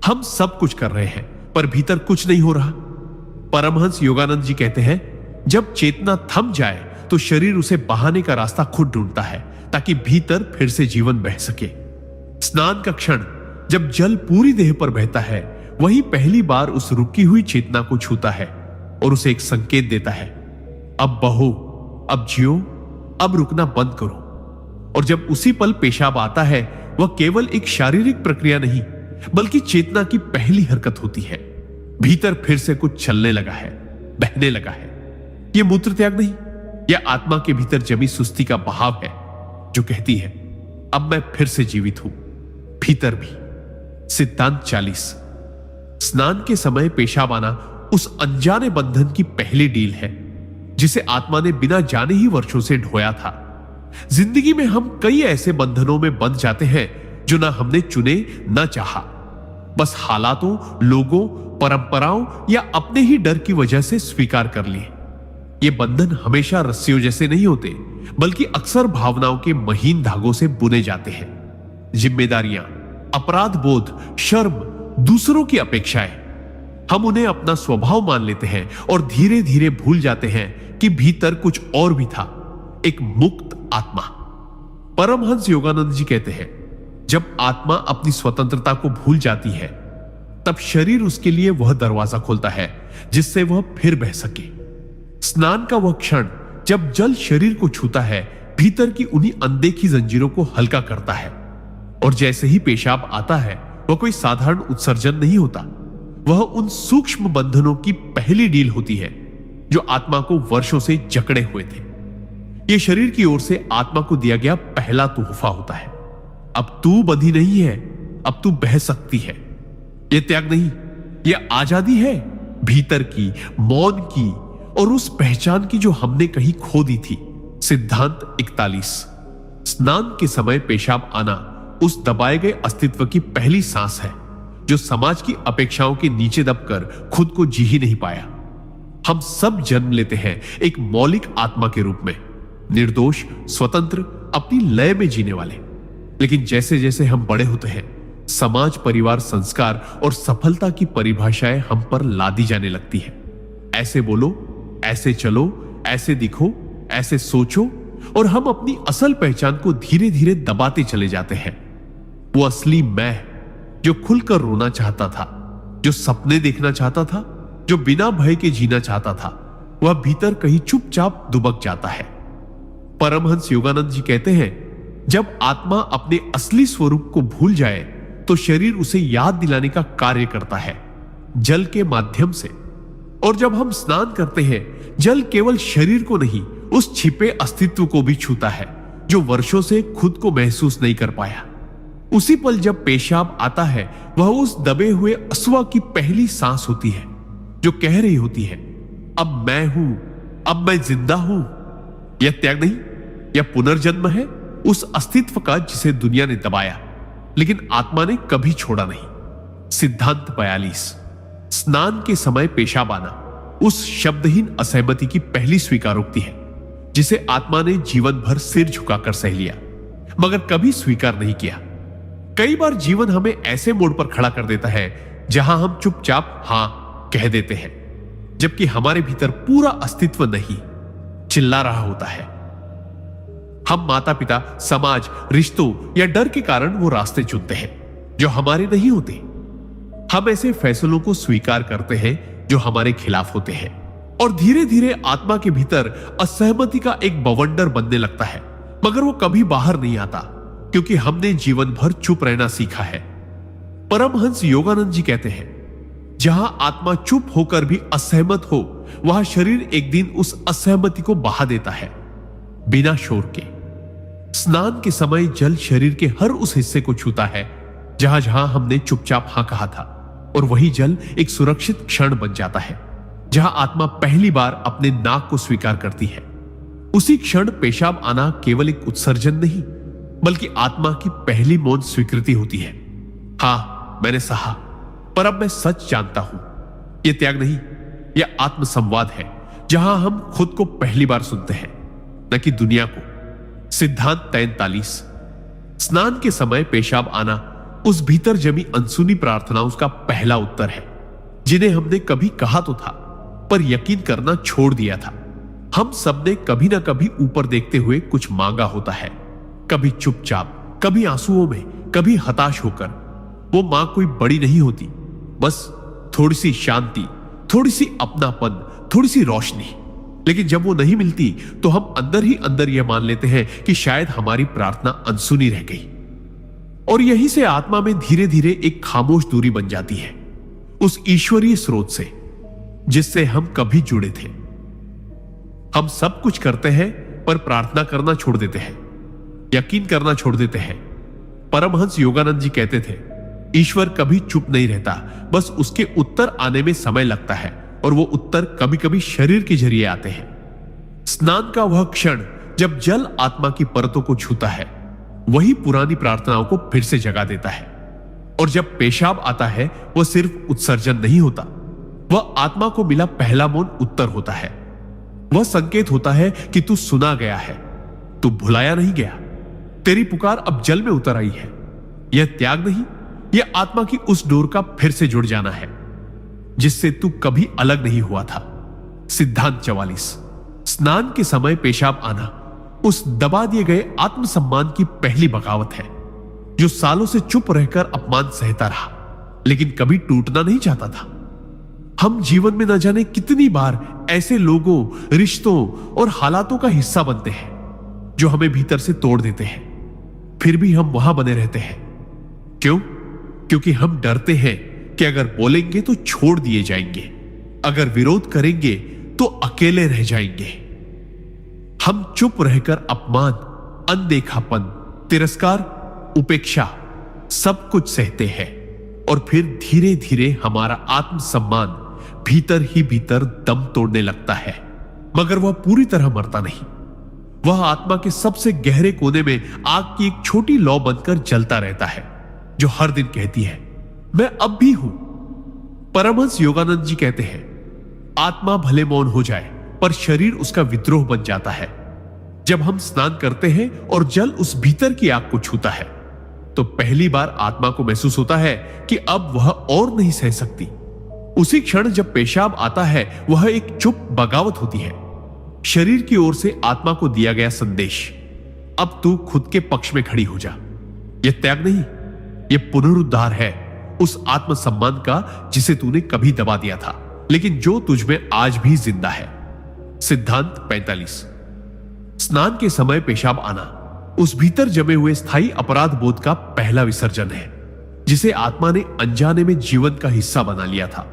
हम सब कुछ कर रहे हैं, पर भीतर कुछ नहीं हो रहा। परमहंस योगानंद जी कहते हैं, जब चेतना थम जाए तो शरीर उसे बहाने का रास्ता खुद ढूंढता है, ताकि भीतर फिर से जीवन बह सके। स्नान का क्षण जब जल पूरी देह पर बहता है, वही पहली बार उस रुकी हुई चेतना को छूता है और उसे एक संकेत देता है, अब बहो, अब जियो, अब रुकना बंद करो। और जब उसी पल पेशाब आता है, वह केवल एक शारीरिक प्रक्रिया नहीं, बल्कि चेतना की पहली हरकत होती है। भीतर फिर से कुछ चलने लगा है, बहने लगा है। यह मूत्र त्याग नहीं, यह आत्मा के भीतर जमी सुस्ती का बहाव है, जो कहती है, अब मैं फिर से जीवित हूं, भीतर भी। सिद्धांत 40। स्नान के समय पेशाब आना उस अनजाने बंधन की पहली डील है, जिसे आत्मा ने बिना जाने ही वर्षों से ढोया था। जिंदगी में हम कई ऐसे बंधनों में बंध जाते हैं जो ना हमने चुने, ना चाहा, बस हालातों, लोगों, परंपराओं या अपने ही डर की वजह से स्वीकार कर लिए। ये बंधन हमेशा रस्सियों जैसे नहीं होते, बल्कि अक्सर भावनाओं के महीन धागों से बुने जाते हैं। जिम्मेदारियां, अपराध बोध, शर्म, दूसरों की अपेक्षाएं, हम उन्हें अपना स्वभाव मान लेते हैं और धीरे धीरे भूल जाते हैं कि भीतर कुछ और भी था, एक मुक्त आत्मा। परमहंस योगानंद जी कहते हैं, जब आत्मा अपनी स्वतंत्रता को भूल जाती है, तब शरीर उसके लिए वह दरवाजा खोलता है जिससे वह फिर बह सके। स्नान का वह क्षण जब जल शरीर को छूता है, भीतर की उन्हीं अनदेखी जंजीरों को हल्का करता है। और जैसे ही पेशाब आता है, वह कोई साधारण उत्सर्जन नहीं होता, वह उन सूक्ष्म बंधनों की पहली डील होती है जो आत्मा को वर्षों से जकड़े हुए थे। यह शरीर की ओर से आत्मा को दिया गया पहला तोहफा होता है। अब तू बंधी नहीं है, अब तू बह सकती है। यह त्याग नहीं, यह आजादी है, भीतर की, मौन की और उस पहचान की जो हमने कहीं खो दी थी। सिद्धांत 41। स्नान के समय पेशाब आना उस दबाए गए अस्तित्व की पहली सांस है, जो समाज की अपेक्षाओं के नीचे दबकर खुद को जी ही नहीं पाया। हम सब जन्म लेते हैं एक मौलिक आत्मा के रूप में, निर्दोष, स्वतंत्र, अपनी लय में जीने वाले। लेकिन जैसे जैसे हम बड़े होते हैं, समाज, परिवार, संस्कार और सफलता की परिभाषाएं हम पर लादी जाने लगती है। ऐसे बोलो, ऐसे चलो, ऐसे दिखो, ऐसे सोचो, और हम अपनी असल पहचान को धीरे धीरे दबाते चले जाते हैं। वो असली मैं, जो खुलकर रोना चाहता था, जो सपने देखना चाहता था, जो बिना भय के जीना चाहता था, वह भीतर कहीं चुपचाप दुबक जाता है। परमहंस योगानंद जी कहते हैं, जब आत्मा अपने असली स्वरूप को भूल जाए तो शरीर उसे याद दिलाने का कार्य करता है, जल के माध्यम से। और जब हम स्नान करते हैं, जल केवल शरीर को नहीं, उस छिपे अस्तित्व को भी छूता है जो वर्षों से खुद को महसूस नहीं कर पाया। उसी पल जब पेशाब आता है, वह उस दबे हुए अश्वा की पहली सांस होती है, जो कह रही होती है, अब मैं हूं, अब मैं जिंदा हूं। यह त्याग नहीं, यह पुनर्जन्म है उस अस्तित्व का जिसे दुनिया ने दबाया, लेकिन आत्मा ने कभी छोड़ा नहीं। सिद्धांत 42। स्नान के समय पेशाब आना उस शब्दहीन असहमति की पहली स्वीकारोक्ति है, जिसे आत्मा ने जीवन भर सिर झुकाकर सह लिया, मगर कभी स्वीकार नहीं किया। कई बार जीवन हमें ऐसे मोड़ पर खड़ा कर देता है जहां हम चुपचाप हां कह देते हैं, जबकि हमारे भीतर पूरा अस्तित्व नहीं चिल्ला रहा होता है। हम माता पिता, समाज, रिश्तों या डर के कारण वो रास्ते चुनते हैं जो हमारे नहीं होते। हम ऐसे फैसलों को स्वीकार करते हैं जो हमारे खिलाफ होते हैं, और धीरे धीरे आत्मा के भीतर असहमति का एक बवंडर बनने लगता है, मगर वो कभी बाहर नहीं आता क्योंकि हमने जीवन भर चुप रहना सीखा है। परमहंस योगानंद जी कहते हैं, जहां आत्मा चुप होकर भी असहमत हो, वहां शरीर एक दिन उस असहमति को बहा देता है बिना शोर के। स्नान के समय जल शरीर के हर उस हिस्से को छूता है जहां जहां हमने चुपचाप हां कहा था, और वही जल एक सुरक्षित क्षण बन जाता है जहां आत्मा पहली बार अपने नाक को स्वीकार करती है। उसी क्षण पेशाब आना केवल एक उत्सर्जन नहीं, बल्कि आत्मा की पहली मौन स्वीकृति होती है। हां, मैंने सहा, पर अब मैं सच जानता हूं। यह त्याग नहीं, यह आत्मसंवाद है जहां हम खुद को पहली बार सुनते हैं, न कि दुनिया को। सिद्धांत 43। स्नान के समय पेशाब आना उस भीतर जमी अनसुनी प्रार्थनाओं का पहला उत्तर है, जिन्हें हमने कभी कहा तो था पर यकीन करना छोड़ दिया था। हम सबने कभी ना कभी ऊपर देखते हुए कुछ मांगा होता है, कभी चुपचाप, कभी आंसुओं में, कभी हताश होकर। वो मांग कोई बड़ी नहीं होती, बस थोड़ी सी शांति, थोड़ी सी अपनापन, थोड़ी सी रोशनी। लेकिन जब वो नहीं मिलती तो हम अंदर ही अंदर यह मान लेते हैं कि शायद हमारी प्रार्थना अनसुनी रह गई, और यहीं से आत्मा में धीरे धीरे एक खामोश दूरी बन जाती है उस ईश्वरीय स्रोत से जिससे हम कभी जुड़े थे। हम सब कुछ करते हैं पर प्रार्थना करना छोड़ देते हैं, यकीन करना छोड़ देते हैं। परमहंस योगानंद जी कहते थे, ईश्वर कभी चुप नहीं रहता, बस उसके उत्तर आने में समय लगता है, और वो उत्तर कभी कभी शरीर के जरिए आते हैं। स्नान का वह क्षण जब जल आत्मा की परतों को छूता है, वही पुरानी प्रार्थनाओं को फिर से जगा देता है। और जब पेशाब आता है, वह सिर्फ उत्सर्जन नहीं होता, वह आत्मा को मिला पहला मौन उत्तर होता है। वह संकेत होता है कि तू सुना गया है, तू भुलाया नहीं गया, तेरी पुकार अब जल में उतर आई है। यह त्याग नहीं, यह आत्मा की उस डोर का फिर से जुड़ जाना है जिससे तू कभी अलग नहीं हुआ था। सिद्धांत 44। स्नान के समय पेशाब आना उस दबा दिए गए आत्मसम्मान की पहली बगावत है, जो सालों से चुप रहकर अपमान सहता रहा, लेकिन कभी टूटना नहीं चाहता था। हम जीवन में न जाने कितनी बार ऐसे लोगों, रिश्तों और हालातों का हिस्सा बनते हैं जो हमें भीतर से तोड़ देते हैं, फिर भी हम वहां बने रहते हैं। क्यों? क्योंकि हम डरते हैं कि अगर बोलेंगे तो छोड़ दिए जाएंगे, अगर विरोध करेंगे तो अकेले रह जाएंगे। हम चुप रहकर अपमान, अनदेखापन, तिरस्कार, उपेक्षा सब कुछ सहते हैं, और फिर धीरे धीरे हमारा आत्मसम्मान भीतर ही भीतर दम तोड़ने लगता है। मगर वह पूरी तरह मरता नहीं, वह आत्मा के सबसे गहरे कोने में आग की एक छोटी लौ बनकर जलता रहता है, जो हर दिन कहती है, मैं अब भी हूं। परमहंस योगानंद जी कहते हैं, आत्मा भले मौन हो जाए पर शरीर उसका विद्रोह बन जाता है। जब हम स्नान करते हैं और जल उस भीतर की आग को छूता है, तो पहली बार आत्मा को महसूस होता है कि अब वह और नहीं सह सकती। उसी क्षण जब पेशाब आता है, वह एक चुप बगावत होती है, शरीर की ओर से आत्मा को दिया गया संदेश, अब तू खुद के पक्ष में खड़ी हो जा। यह त्याग नहीं, यह पुनरुद्धार है उस आत्मसम्मान का जिसे तूने कभी दबा दिया था, लेकिन जो तुझ में आज भी जिंदा है। सिद्धांत 45। स्नान के समय पेशाब आना उस भीतर जमे हुए स्थायी अपराध बोध का पहला विसर्जन है, जिसे आत्मा ने अनजाने में जीवन का हिस्सा बना लिया था।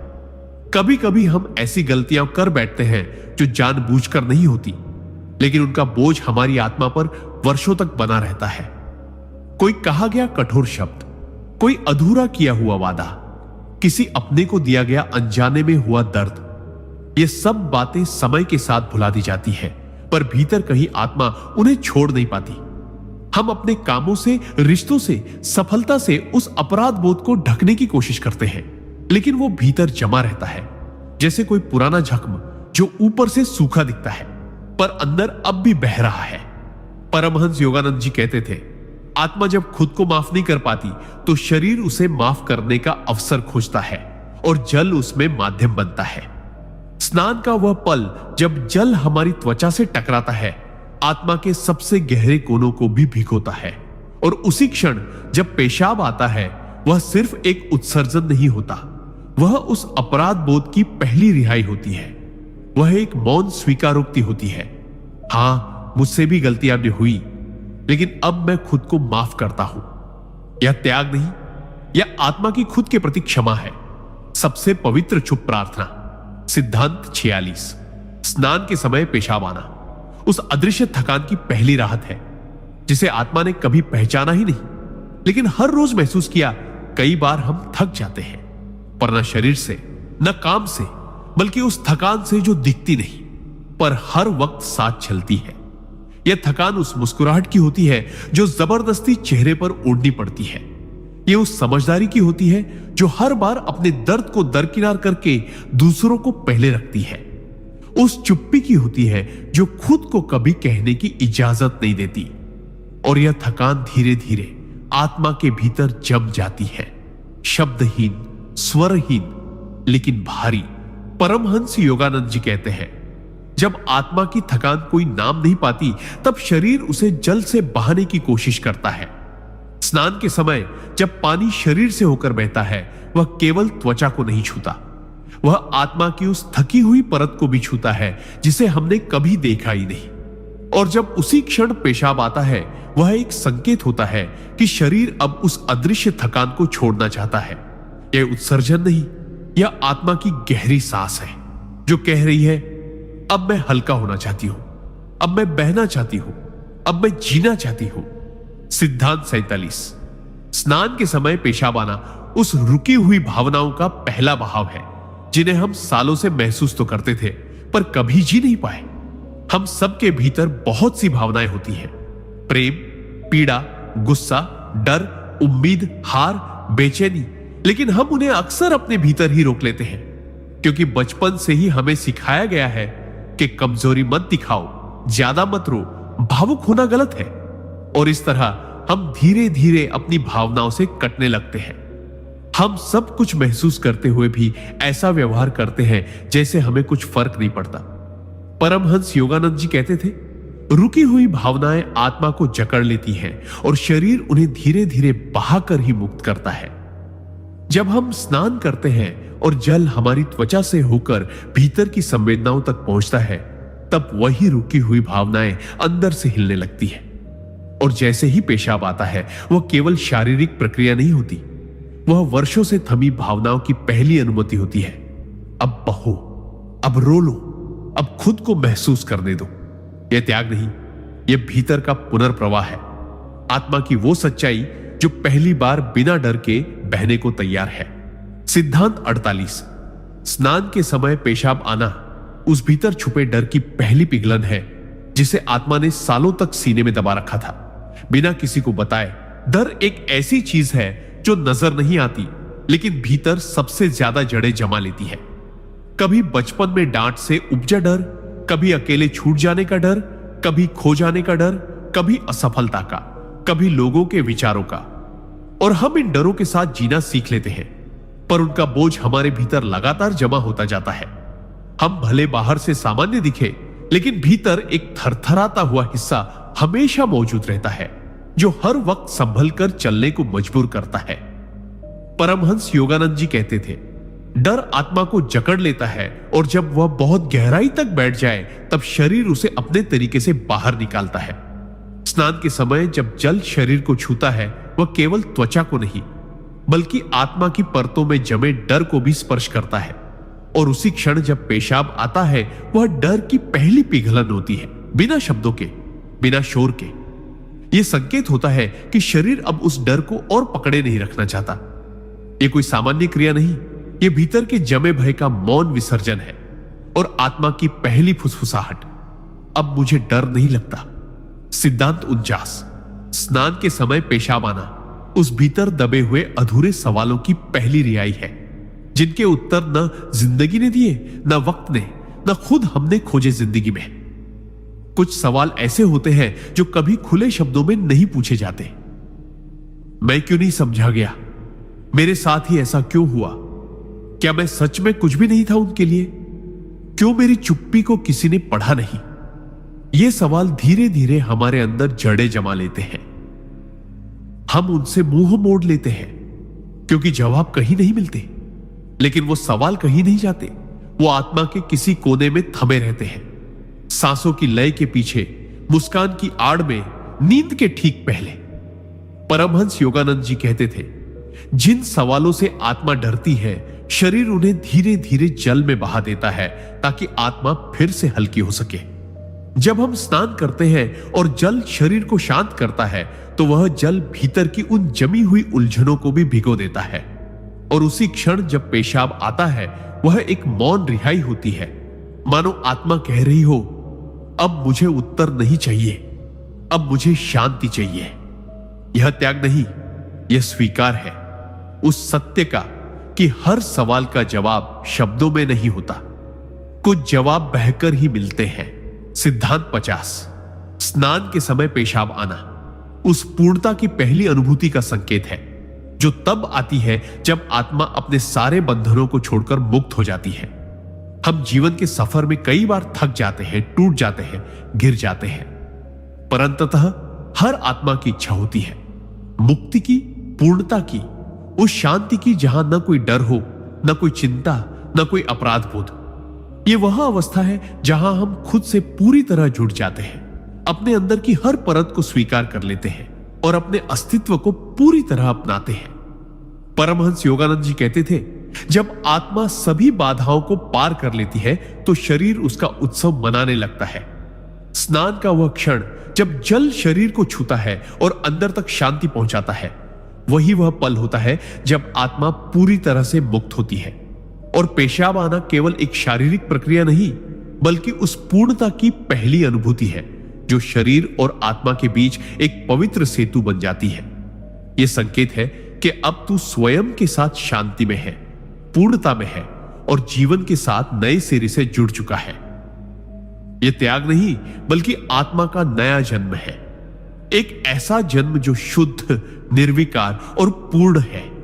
कभी कभी हम ऐसी गलतियां कर बैठते हैं जो जानबूझकर नहीं होती, लेकिन उनका बोझ हमारी आत्मा पर वर्षों तक बना रहता है। कोई कहा गया कठोर शब्द, कोई अधूरा किया हुआ वादा, किसी अपने को दिया गया अनजाने में हुआ दर्द, ये सब बातें समय के साथ भुला दी जाती है, पर भीतर कहीं आत्मा उन्हें छोड़ नहीं पाती। हम अपने कामों से, रिश्तों से, सफलता से उस अपराध बोध को ढकने की कोशिश करते हैं, लेकिन वो भीतर जमा रहता है, जैसे कोई पुराना जख्म जो ऊपर से सूखा दिखता है, पर अंदर अब भी बह रहा है। परमहंस योगानंद जी कहते थे, आत्मा जब खुद को माफ नहीं कर पाती तो शरीर उसे माफ करने का अवसर खोजता है और जल उसमें माध्यम बनता है। स्नान का वह पल जब जल हमारी त्वचा से टकराता है, आत्मा के सबसे गहरे कोनों को भी भिगोता है। और उसी क्षण जब पेशाब आता है, वह सिर्फ एक उत्सर्जन नहीं होता, वह उस अपराध बोध की पहली रिहाई होती है। वह एक मौन स्वीकारोक्ति होती है, हां मुझसे भी गलतियां भी हुई, लेकिन अब मैं खुद को माफ करता हूं। यह त्याग नहीं, यह आत्मा की खुद के प्रति क्षमा है। सबसे पवित्र चुप प्रार्थना। सिद्धांत 46। स्नान के समय पेशाब आना उस अदृश्य थकान की पहली राहत है, जिसे आत्मा ने कभी पहचाना ही नहीं, लेकिन हर रोज महसूस किया। कई बार हम थक जाते हैं, पर न शरीर से, न काम से, बल्कि उस थकान से जो दिखती नहीं पर हर वक्त साथ चलती है। यह थकान उस मुस्कुराहट की होती है जो जबरदस्ती चेहरे पर ओढ़नी पड़ती है। यह उस समझदारी की होती है जो हर बार अपने दर्द को दरकिनार करके दूसरों को पहले रखती है। उस चुप्पी की होती है जो खुद को कभी कहने की इजाजत नहीं देती। और यह थकान धीरे धीरे आत्मा के भीतर जम जाती है, शब्दहीन, स्वरहीन, लेकिन भारी। परमहंस योगानंद जी कहते हैं, जब आत्मा की थकान कोई नाम नहीं पाती, तब शरीर उसे जल से बहाने की कोशिश करता है। स्नान के समय जब पानी शरीर से होकर बहता है, वह केवल त्वचा को नहीं छूता, वह आत्मा की उस थकी हुई परत को भी छूता है जिसे हमने कभी देखा ही नहीं। और जब उसी क्षण पेशाब आता है, वह एक संकेत होता है कि शरीर अब उस अदृश्य थकान को छोड़ना चाहता है। यह उत्सर्जन नहीं, यह आत्मा की गहरी सांस है जो कह रही है, अब मैं हल्का होना चाहती हूं, अब मैं बहना चाहती हूं, अब मैं जीना चाहती हूं। सिद्धांत 47। स्नान के समय पेशाब आना उस रुकी हुई भावनाओं का पहला बहाव है, जिन्हें हम सालों से महसूस तो करते थे पर कभी जी नहीं पाए। हम सबके भीतर बहुत सी भावनाएं होती हैं, प्रेम, पीड़ा, गुस्सा, डर, उम्मीद, हार, बेचैनी, लेकिन हम उन्हें अक्सर अपने भीतर ही रोक लेते हैं, क्योंकि बचपन से ही हमें सिखाया गया है कि कमजोरी मत दिखाओ, ज्यादा मत रो, भावुक होना गलत है। और इस तरह हम धीरे धीरे अपनी भावनाओं से कटने लगते हैं। हम सब कुछ महसूस करते हुए भी ऐसा व्यवहार करते हैं जैसे हमें कुछ फर्क नहीं पड़ता। परमहंस योगानंद जी कहते थे, रुकी हुई भावनाएं आत्मा को जकड़ लेती हैं और शरीर उन्हें धीरे धीरे बहाकर ही मुक्त करता है। जब हम स्नान करते हैं और जल हमारी त्वचा से होकर भीतर की संवेदनाओं तक पहुंचता है, तब वही रुकी हुई भावनाएं अंदर से हिलने लगती है। और जैसे ही पेशाब आता है, वह केवल शारीरिक प्रक्रिया नहीं होती, वह वर्षों से थमी भावनाओं की पहली अनुमति होती है। अब बहो, अब रो लो, अब खुद को महसूस करने दो। यह त्याग नहीं, यह भीतर का पुनर्प्रवाह है, आत्मा की वो सच्चाई जो पहली बार बिना डर के बहने को तैयार है। सिद्धांत 48। स्नान के समय पेशाब आना उस भीतर छुपे डर की पहली पिघलन है, जिसे आत्मा ने सालों तक सीने में दबा रखा था, बिना किसी को बताए। डर एक ऐसी चीज है जो नजर नहीं आती, लेकिन भीतर सबसे ज्यादा जड़ें जमा लेती है। कभी बचपन में डांट से उपजा डर, कभी अकेले छूट जाने का डर, कभी खो जाने का डर, कभी असफलता का, कभी लोगों के विचारों का। और हम इन डरों के साथ जीना सीख लेते हैं, पर उनका बोझ हमारे भीतर लगातार जमा होता जाता है। हम भले बाहर से सामान्य दिखे, लेकिन भीतर एक थरथराता हुआ हिस्सा हमेशा मौजूद रहता है, जो हर वक्त संभल कर चलने को मजबूर करता है। परमहंस योगानंद जी कहते थे, डर आत्मा को जकड़ लेता है और जब वह बहुत गहराई तक बैठ जाए, तब शरीर उसे अपने तरीके से बाहर निकालता है। स्नान के समय जब जल शरीर को छूता है, वह केवल त्वचा को नहीं, बल्कि आत्मा की परतों में जमे डर को भी स्पर्श करता है। और उसी क्षण जब पेशाब आता है, वह डर की पहली पिघलन होती है, बिना शब्दों के, बिना शोर के। यह संकेत होता है कि शरीर अब उस डर को और पकड़े नहीं रखना चाहता। यह कोई सामान्य क्रिया नहीं, यह भीतर के जमे भय का मौन विसर्जन है और आत्मा की पहली फुसफुसाहट, अब मुझे डर नहीं लगता। सिद्धांत 49। स्नान के समय पेशाब आना उस भीतर दबे हुए अधूरे सवालों की पहली रिहाई है, जिनके उत्तर न जिंदगी ने दिए, न वक्त ने, न खुद हमने खोजे जिंदगी में। कुछ सवाल ऐसे होते हैं जो कभी खुले शब्दों में नहीं पूछे जाते। मैं क्यों नहीं समझा गया? मेरे साथ ही ऐसा क्यों हुआ? क्या मैं सच में कुछ भी नहीं था उनके लिए? क्यों मेरी चुप्पी को किसी ने पढ़ा नहीं? ये सवाल धीरे धीरे हमारे अंदर जड़ें जमा लेते हैं। हम उनसे मुंह मोड़ लेते हैं क्योंकि जवाब कहीं नहीं मिलते। लेकिन वो सवाल कहीं नहीं जाते, वो आत्मा के किसी कोने में थमे रहते हैं। सांसों की लय के पीछे, मुस्कान की आड़ में, नींद के ठीक पहले। परमहंस योगानंद जी कहते थे, जिन सवालों से आत्मा डरती है, शरीर उन्हें धीरे धीरे जल में बहा देता है ताकि आत्मा फिर से हल्की हो सके। जब हम स्नान करते हैं और जल शरीर को शांत करता है, तो वह जल भीतर की उन जमी हुई उलझनों को भी भिगो देता है। और उसी क्षण जब पेशाब आता है, वह एक मौन रिहाई होती है, मानो आत्मा कह रही हो, अब मुझे उत्तर नहीं चाहिए, अब मुझे शांति चाहिए। यह त्याग नहीं, यह स्वीकार है उस सत्य का कि हर सवाल का जवाब शब्दों में नहीं होता, कुछ जवाब बहकर ही मिलते हैं। सिद्धांत 50। स्नान के समय पेशाब आना उस पूर्णता की पहली अनुभूति का संकेत है, जो तब आती है जब आत्मा अपने सारे बंधनों को छोड़कर मुक्त हो जाती है। हम जीवन के सफर में कई बार थक जाते हैं, टूट जाते हैं, गिर जाते हैं, पर अंततः हर आत्मा की इच्छा होती है मुक्ति की, पूर्णता की, उस शांति की जहां न कोई डर हो, न कोई चिंता, न कोई अपराध बोध। यह वह अवस्था है जहां हम खुद से पूरी तरह जुड़ जाते हैं, अपने अंदर की हर परत को स्वीकार कर लेते हैं और अपने अस्तित्व को पूरी तरह अपनाते हैं। परमहंस योगानंद जी कहते थे, जब आत्मा सभी बाधाओं को पार कर लेती है तो शरीर उसका उत्सव मनाने लगता है। स्नान का वह क्षण जब जल शरीर को छूता है और अंदर तक शांति पहुंचाता है, वही वह पल होता है जब आत्मा पूरी तरह से मुक्त होती है। और पेशाब आना केवल एक शारीरिक प्रक्रिया नहीं, बल्कि उस पूर्णता की पहली अनुभूति है जो शरीर और आत्मा के बीच एक पवित्र सेतु बन जाती है। यह संकेत है कि अब तू स्वयं के साथ शांति में है, पूर्णता में है और जीवन के साथ नए सिरे से जुड़ चुका है। यह त्याग नहीं, बल्कि आत्मा का नया जन्म है, एक ऐसा जन्म जो शुद्ध, निर्विकार और पूर्ण है।